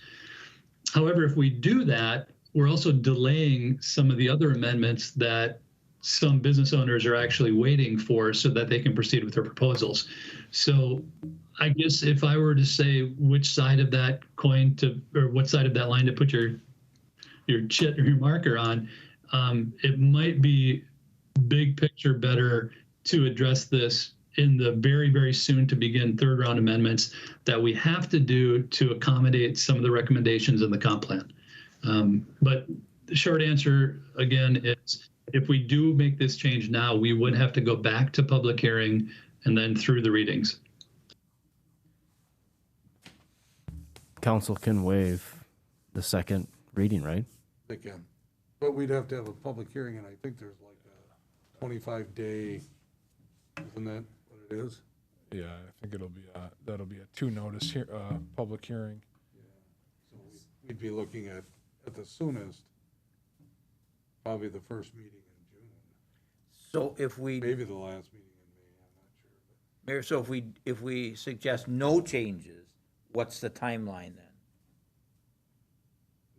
Speaker 7: However, if we do that, we're also delaying some of the other amendments that some business owners are actually waiting for so that they can proceed with their proposals. So I guess if I were to say which side of that coin to, or what side of that line to put your chit or your marker on, it might be big picture better to address this in the very, very soon to begin third round amendments that we have to do to accommodate some of the recommendations in the comp plan. But the short answer, again, is if we do make this change now, we would have to go back to public hearing and then through the readings.
Speaker 8: Council can waive the second reading, right?
Speaker 2: They can. But we'd have to have a public hearing, and I think there's like a 25-day, isn't that what it is?
Speaker 5: Yeah, I think that'll be a two-notice public hearing.
Speaker 2: So we'd be looking at the soonest, probably the first meeting in June.
Speaker 3: So if we,
Speaker 2: Maybe the last meeting in May, I'm not sure.
Speaker 3: Mayor, so if we suggest no changes, what's the timeline then?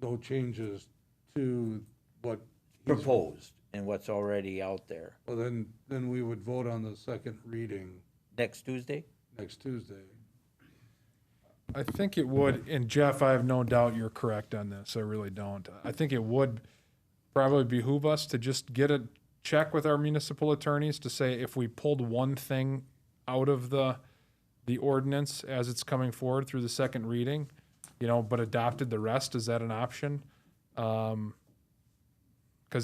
Speaker 2: No changes to what he's
Speaker 3: Proposed and what's already out there.
Speaker 2: Well, then we would vote on the second reading
Speaker 3: Next Tuesday?
Speaker 2: next Tuesday.
Speaker 5: I think it would, and Jeff, I have no doubt you're correct on this. I really don't. I think it would probably behoove us to just get a check with our municipal attorneys to say if we pulled one thing out of the ordinance as it's coming forward through the second reading, but adopted the rest, is that an option? Because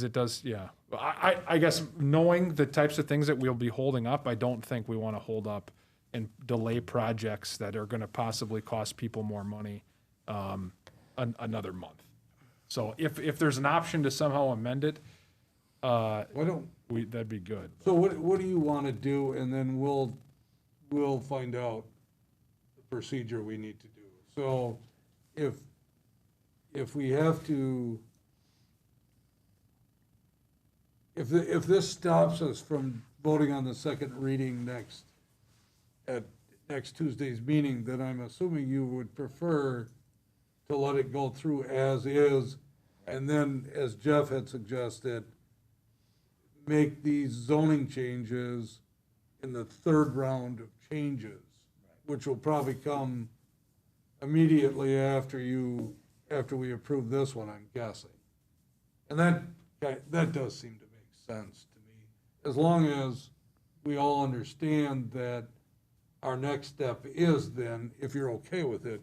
Speaker 5: it does, yeah. I guess knowing the types of things that we'll be holding up, I don't think we want to hold up and delay projects that are going to possibly cost people more money another month. So if there's an option to somehow amend it,
Speaker 2: Why don't,
Speaker 5: that'd be good.
Speaker 2: so what do you want to do? And then we'll find out the procedure we need to do. So if we have to, if this stops us from voting on the second reading at next Tuesday's meeting, then I'm assuming you would prefer to let it go through as is, and then, as Jeff had suggested, make these zoning changes in the third round of changes, which will probably come immediately after we approve this one, I'm guessing. And that does seem to make sense to me, as long as we all understand that our next step is then, if you're okay with it,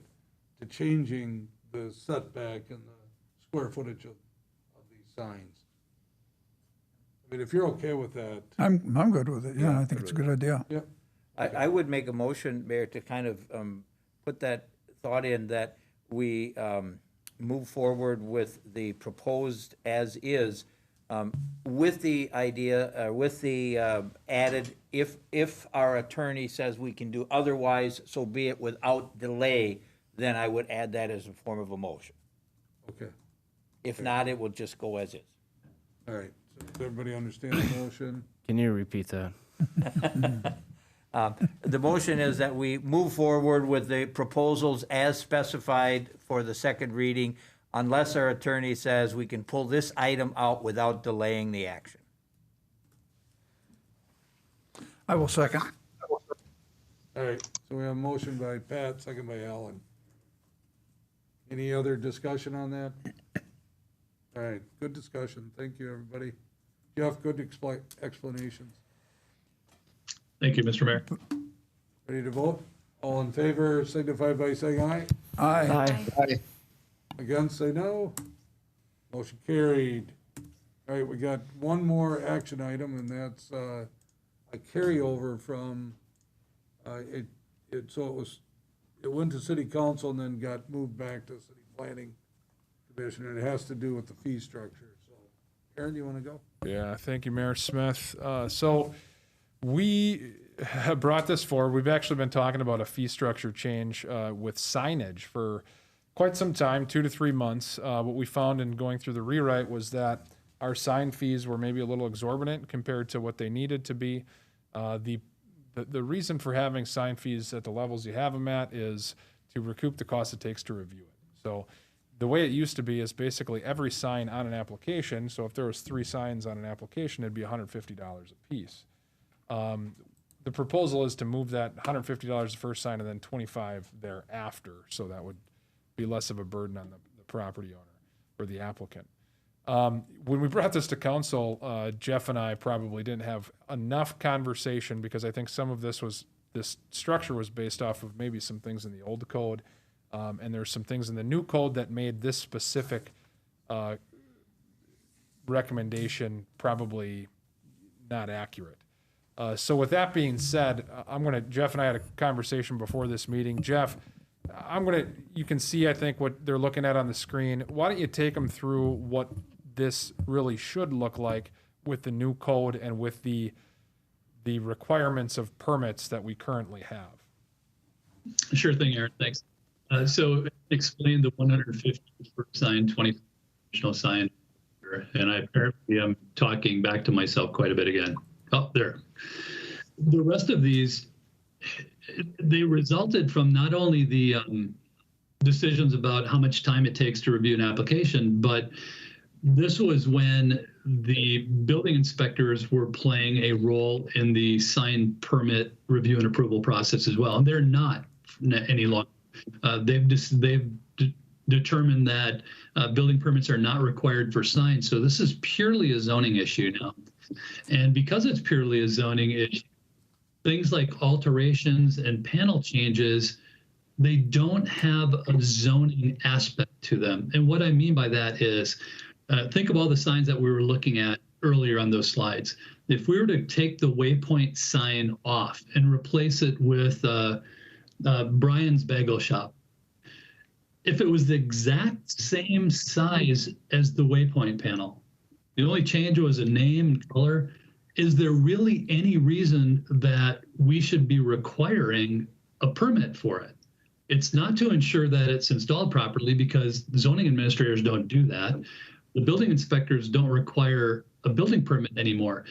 Speaker 2: to changing the setback and the square footage of these signs. I mean, if you're okay with that.
Speaker 4: I'm good with it. Yeah, I think it's a good idea.
Speaker 2: Yeah.
Speaker 3: I would make a motion, Mayor, to kind of put that thought in that we move forward with the proposed as is, with the idea, with the added, if our attorney says we can do otherwise, so be it without delay, then I would add that as a form of a motion.
Speaker 2: Okay,
Speaker 3: If not, it will just go as is.
Speaker 2: all right. So does everybody understand the motion?
Speaker 8: Can you repeat that?
Speaker 3: The motion is that we move forward with the proposals as specified for the second reading, unless our attorney says we can pull this item out without delaying the action.
Speaker 4: I will second.
Speaker 2: All right, so we have a motion by Pat, second by Alan. Any other discussion on that? All right, good discussion. Thank you, everybody. Jeff, good explanations.
Speaker 7: Thank you, Mr. Mayor.
Speaker 2: Ready to vote? All in favor signify by saying aye.
Speaker 4: Aye.
Speaker 9: Aye.
Speaker 2: Against, say no. Motion carried. All right, we got one more action item, and that's a carryover from, it went to city council and then got moved back to city planning commission, and it has to do with the fee structure. So, Aaron, you want to go?
Speaker 5: Yeah, thank you, Mayor Smith. So we have brought this forward. We've actually been talking about a fee structure change with signage for quite some time, 2 to 3 months. What we found in going through the rewrite was that our sign fees were maybe a little exorbitant compared to what they needed to be. The reason for having sign fees at the levels you have them at is to recoup the cost it takes to review it. So the way it used to be is basically every sign on an application. So if there was 3 signs on an application, it'd be $150 a piece. The proposal is to move that $150 the first sign and then $25 thereafter. So that would be less of a burden on the property owner or the applicant. When we brought this to council, Jeff and I probably didn't have enough conversation because I think some of this structure was based off of maybe some things in the old code. And there's some things in the new code that made this specific recommendation probably not accurate. So with that being said, Jeff and I had a conversation before this meeting. Jeff, you can see, I think, what they're looking at on the screen. Why don't you take them through what this really should look like with the new code and with the requirements of permits that we currently have?
Speaker 7: Sure thing, Aaron. Thanks. So explain the 150 per sign, 20 additional sign, and I apparently am talking back to myself quite a bit again. Oh, there. The rest of these, they resulted from not only the decisions about how much time it takes to review an application, but this was when the building inspectors were playing a role in the sign permit review and approval process as well. And they're not any longer. They've determined that building permits are not required for signs. So this is purely a zoning issue now. And because it's purely a zoning issue, things like alterations and panel changes, they don't have a zoning aspect to them. And what I mean by that is, think of all the signs that we were looking at earlier on those slides. If we were to take the waypoint sign off and replace it with Brian's Bagel Shop, if it was the exact same size as the waypoint panel, the only change was a name and color, is there really any reason that we should be requiring a permit for it? It's not to ensure that it's installed properly, because zoning administrators don't do that. The building inspectors don't require a building permit anymore.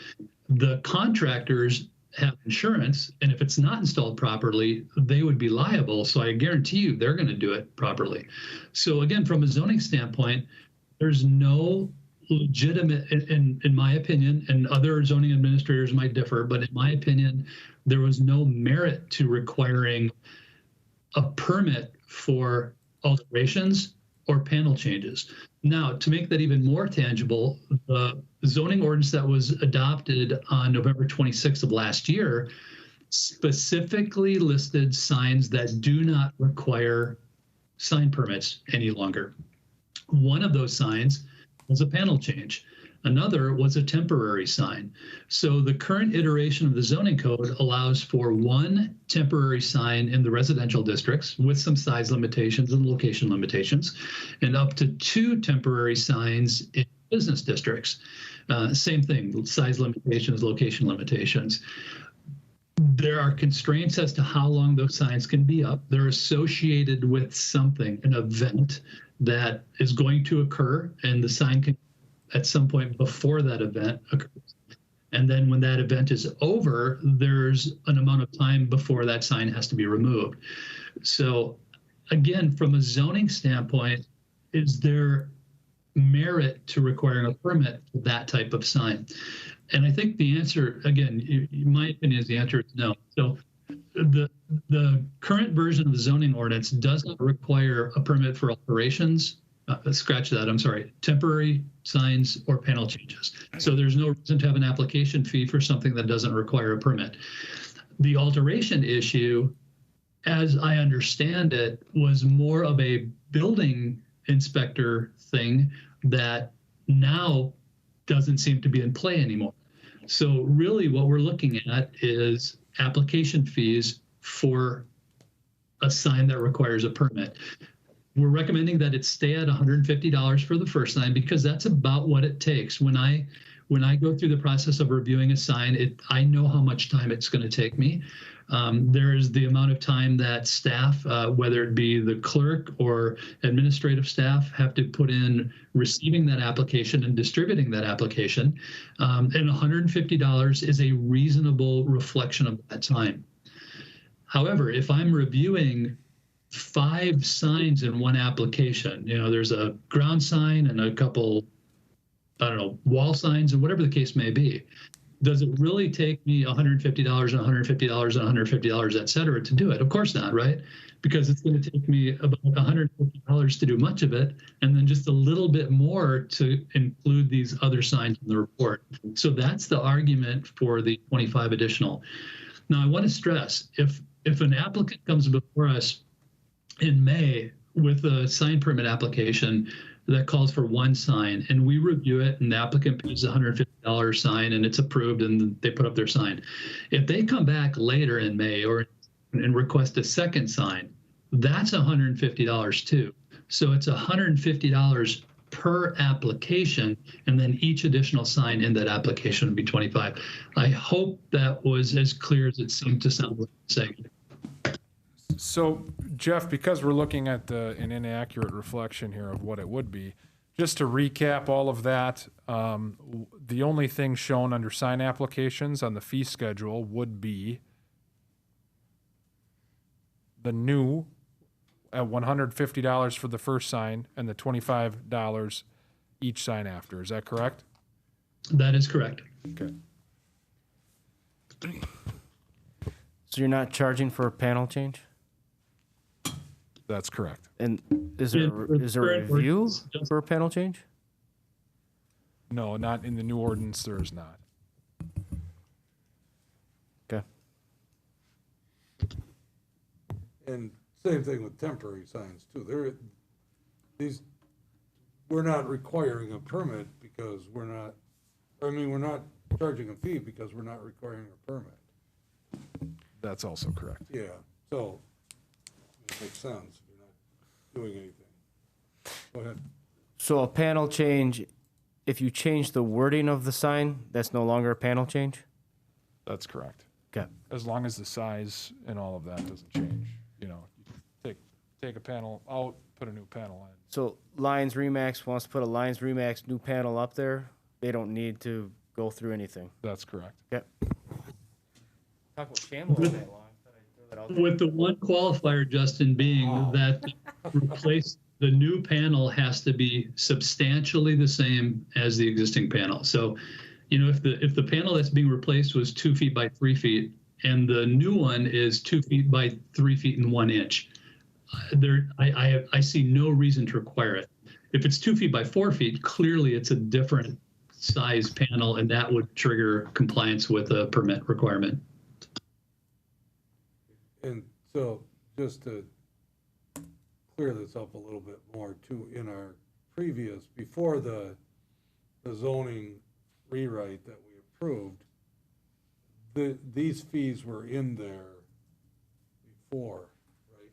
Speaker 7: The contractors have insurance, and if it's not installed properly, they would be liable. So I guarantee you they're going to do it properly. So again, from a zoning standpoint, there's no legitimate, in my opinion, and other zoning administrators might differ, but in my opinion, there was no merit to requiring a permit for alterations or panel changes. Now, to make that even more tangible, the zoning ordinance that was adopted on November 26th of last year specifically listed signs that do not require sign permits any longer. One of those signs was a panel change. Another was a temporary sign. So the current iteration of the zoning code allows for one temporary sign in the residential districts with some size limitations and location limitations, and up to 2 temporary signs in business districts. Same thing, size limitations, location limitations. There are constraints as to how long those signs can be up. They're associated with something, an event that is going to occur, and the sign can at some point before that event occurs. And then when that event is over, there's an amount of time before that sign has to be removed. So again, from a zoning standpoint, is there merit to requiring a permit for that type of sign? And I think the answer, again, in my opinion, is the answer is no. So the current version of the zoning ordinance does not require a permit for alterations. Scratch that, I'm sorry, temporary signs or panel changes. So there's no reason to have an application fee for something that doesn't require a permit. The alteration issue, as I understand it, was more of a building inspector thing that now doesn't seem to be in play anymore. So really what we're looking at is application fees for a sign that requires a permit. We're recommending that it stay at $150 for the first sign, because that's about what it takes. When I go through the process of reviewing a sign, I know how much time it's going to take me. There's the amount of time that staff, whether it be the clerk or administrative staff, have to put in receiving that application and distributing that application. And $150 is a reasonable reflection of that time. However, if I'm reviewing 5 signs in one application, there's a ground sign and a couple, wall signs and whatever the case may be, does it really take me $150 and $150 and $150, et cetera, to do it? Of course not, right? Because it's going to take me about $150 to do much of it, and then just a little bit more to include these other signs in the report. So that's the argument for the 25 additional. Now, I want to stress, if an applicant comes before us in May with a sign permit application that calls for one sign, and we review it, and the applicant pays $150 sign, and it's approved, and they put up their sign. If they come back later in May and request a second sign, that's $150 too. So it's $150 per application, and then each additional sign in that application would be $25. I hope that was as clear as it seemed to sound what I'm saying.
Speaker 5: So, Jeff, because we're looking at an inaccurate reflection here of what it would be, just to recap all of that, the only thing shown under sign applications on the fee schedule would be the new at $150 for the first sign and the $25 each sign after. Is that correct?
Speaker 7: That is correct.
Speaker 5: Okay.
Speaker 8: So you're not charging for a panel change?
Speaker 5: That's correct.
Speaker 8: And is there a review for a panel change?
Speaker 5: No, not in the new ordinance. There is not.
Speaker 8: Okay.
Speaker 2: And same thing with temporary signs too. We're not requiring a permit because we're not charging a fee because we're not requiring a permit.
Speaker 5: That's also correct.
Speaker 2: Yeah, so it makes sense. doing anything. Go ahead.
Speaker 8: So a panel change, if you change the wording of the sign, that's no longer a panel change?
Speaker 5: That's correct.
Speaker 8: Okay.
Speaker 5: As long as the size and all of that doesn't change, you know, you take a panel out, put a new panel in.
Speaker 8: So Lions Remax wants to put a Lions Remax new panel up there. They don't need to go through anything.
Speaker 5: That's correct.
Speaker 8: Okay. Talk about Shambo all day long.
Speaker 7: With the one qualifier, Justin, being that the new panel has to be substantially the same as the existing panel. So, you know, if the panel that's being replaced was 2 feet by 3 feet, and the new one is 2 feet by 3 feet and 1 inch, I see no reason to require it. If it's 2 feet by 4 feet, clearly it's a different size panel, and that would trigger compliance with a permit requirement.
Speaker 2: And so just to clear this up a little bit more too, in our previous, before the zoning rewrite that we approved, these fees were in there before, right,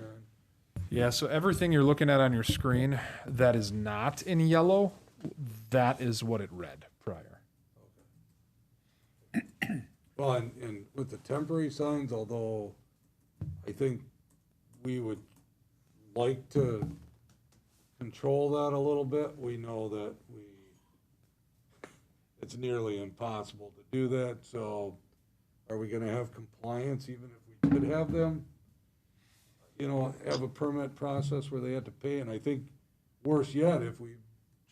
Speaker 2: Aaron?
Speaker 5: Yeah, so everything you're looking at on your screen that is not in yellow, that is what it read prior.
Speaker 2: Well, and with the temporary signs, although I think we would like to control that a little bit, we know that it's nearly impossible to do that. So are we gonna have compliance even if we could have them, you know, have a permit process where they had to pay? And I think worse yet, if we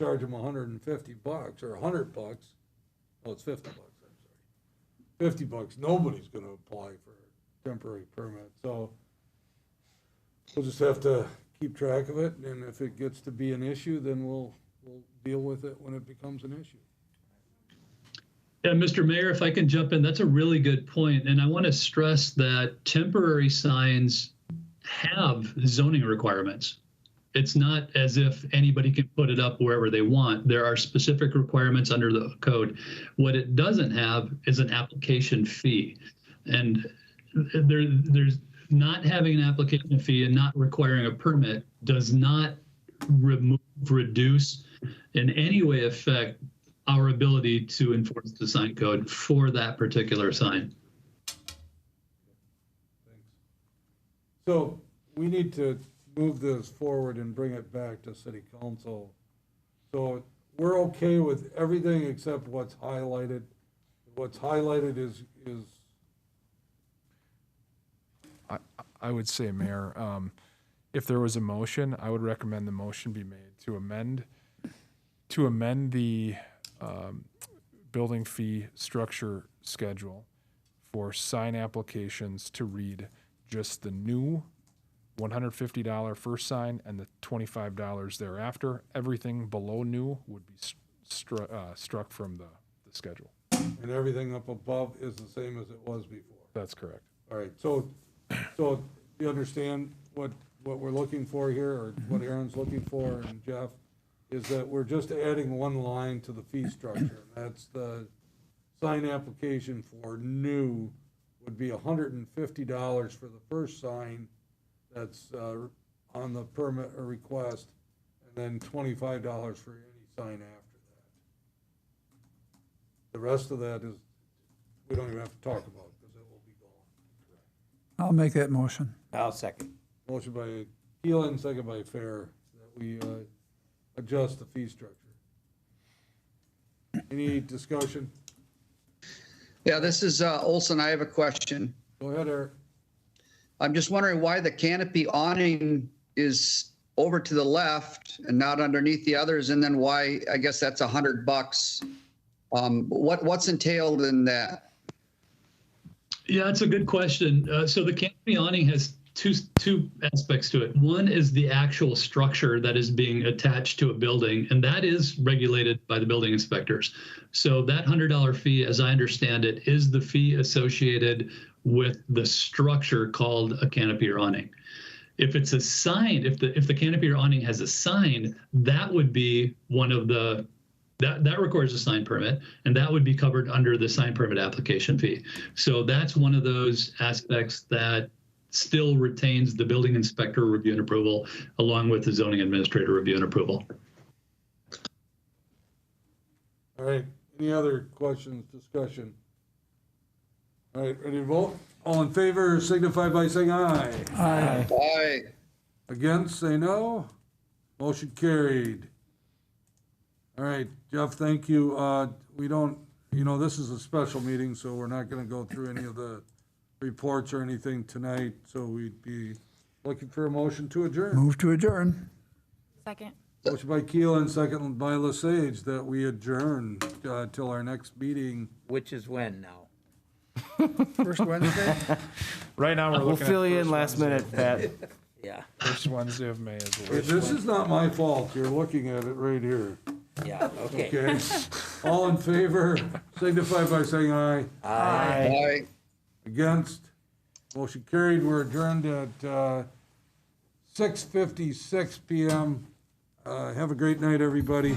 Speaker 2: charge them $150 or $100, no, it's $50, I'm sorry. $50, nobody's gonna apply for a temporary permit. So we'll just have to keep track of it, and if it gets to be an issue, then we'll deal with it when it becomes an issue.
Speaker 7: Yeah, Mr. Mayor, if I can jump in, that's a really good point. And I want to stress that temporary signs have zoning requirements. It's not as if anybody can put it up wherever they want. There are specific requirements under the code. What it doesn't have is an application fee. And there's not having an application fee and not requiring a permit does not reduce, in any way affect our ability to enforce the sign code for that particular sign.
Speaker 2: Thanks. So we need to move this forward and bring it back to city council. So we're okay with everything except what's highlighted. What's highlighted is
Speaker 5: I would say, Mayor, if there was a motion, I would recommend the motion be made to amend the building fee structure schedule for sign applications to read just the new $150 first sign and the $25 thereafter. Everything below new would be struck from the schedule.
Speaker 2: and everything up above is the same as it was before.
Speaker 5: That's correct.
Speaker 2: All right, so you understand what we're looking for here, or what Aaron's looking for, and Jeff, is that we're just adding one line to the fee structure, and that's the sign application for new would be $150 for the first sign that's on the permit or request, and then $25 for any sign after that. The rest of that is, we don't even have to talk about, because it will be gone.
Speaker 4: I'll make that motion.
Speaker 3: I'll second.
Speaker 2: Motion by Keelan, second by Fair, that we adjust the fee structure. Any discussion?
Speaker 9: Yeah, this is Olson. I have a question.
Speaker 2: Go ahead, Eric.
Speaker 9: I'm just wondering why the canopy awning is over to the left and not underneath the others, and then why, I guess that's $100. What's entailed in that?
Speaker 7: Yeah, it's a good question. So the canopy awning has two aspects to it. One is the actual structure that is being attached to a building, and that is regulated by the building inspectors. So that $100 fee, as I understand it, is the fee associated with the structure called a canopy or awning. If it's a sign, if the canopy or awning has a sign, that would be one of the that requires a sign permit, and that would be covered under the sign permit application fee. So that's one of those aspects that still retains the building inspector review and approval along with the zoning administrator review and approval.
Speaker 2: All right, any other questions, discussion? All right, ready to vote? All in favor signify by saying aye.
Speaker 9: Aye.
Speaker 2: Against, say no. Motion carried. All right, Jeff, thank you. We don't, this is a special meeting, so we're not gonna go through any of the reports or anything tonight, so we'd be looking for a motion to adjourn.
Speaker 4: Move to adjourn.
Speaker 11: Second.
Speaker 2: Motion by Keelan, second by Lesage, that we adjourn till our next meeting.
Speaker 3: Which is when now?
Speaker 4: First Wednesday?
Speaker 5: Right now, we're
Speaker 8: We'll
Speaker 5: looking
Speaker 8: fill
Speaker 5: at
Speaker 8: you in
Speaker 5: first
Speaker 8: last minute, Pat.
Speaker 3: Yeah,
Speaker 5: First Wednesday of May is
Speaker 2: Hey,
Speaker 5: the
Speaker 2: this is not my fault, you're looking at it right here,
Speaker 3: yeah, okay.
Speaker 2: okay? All in favor, signify by saying aye.
Speaker 9: Aye.
Speaker 2: Against, motion carried, we're adjourned at 6:56 PM. Have a great night, everybody.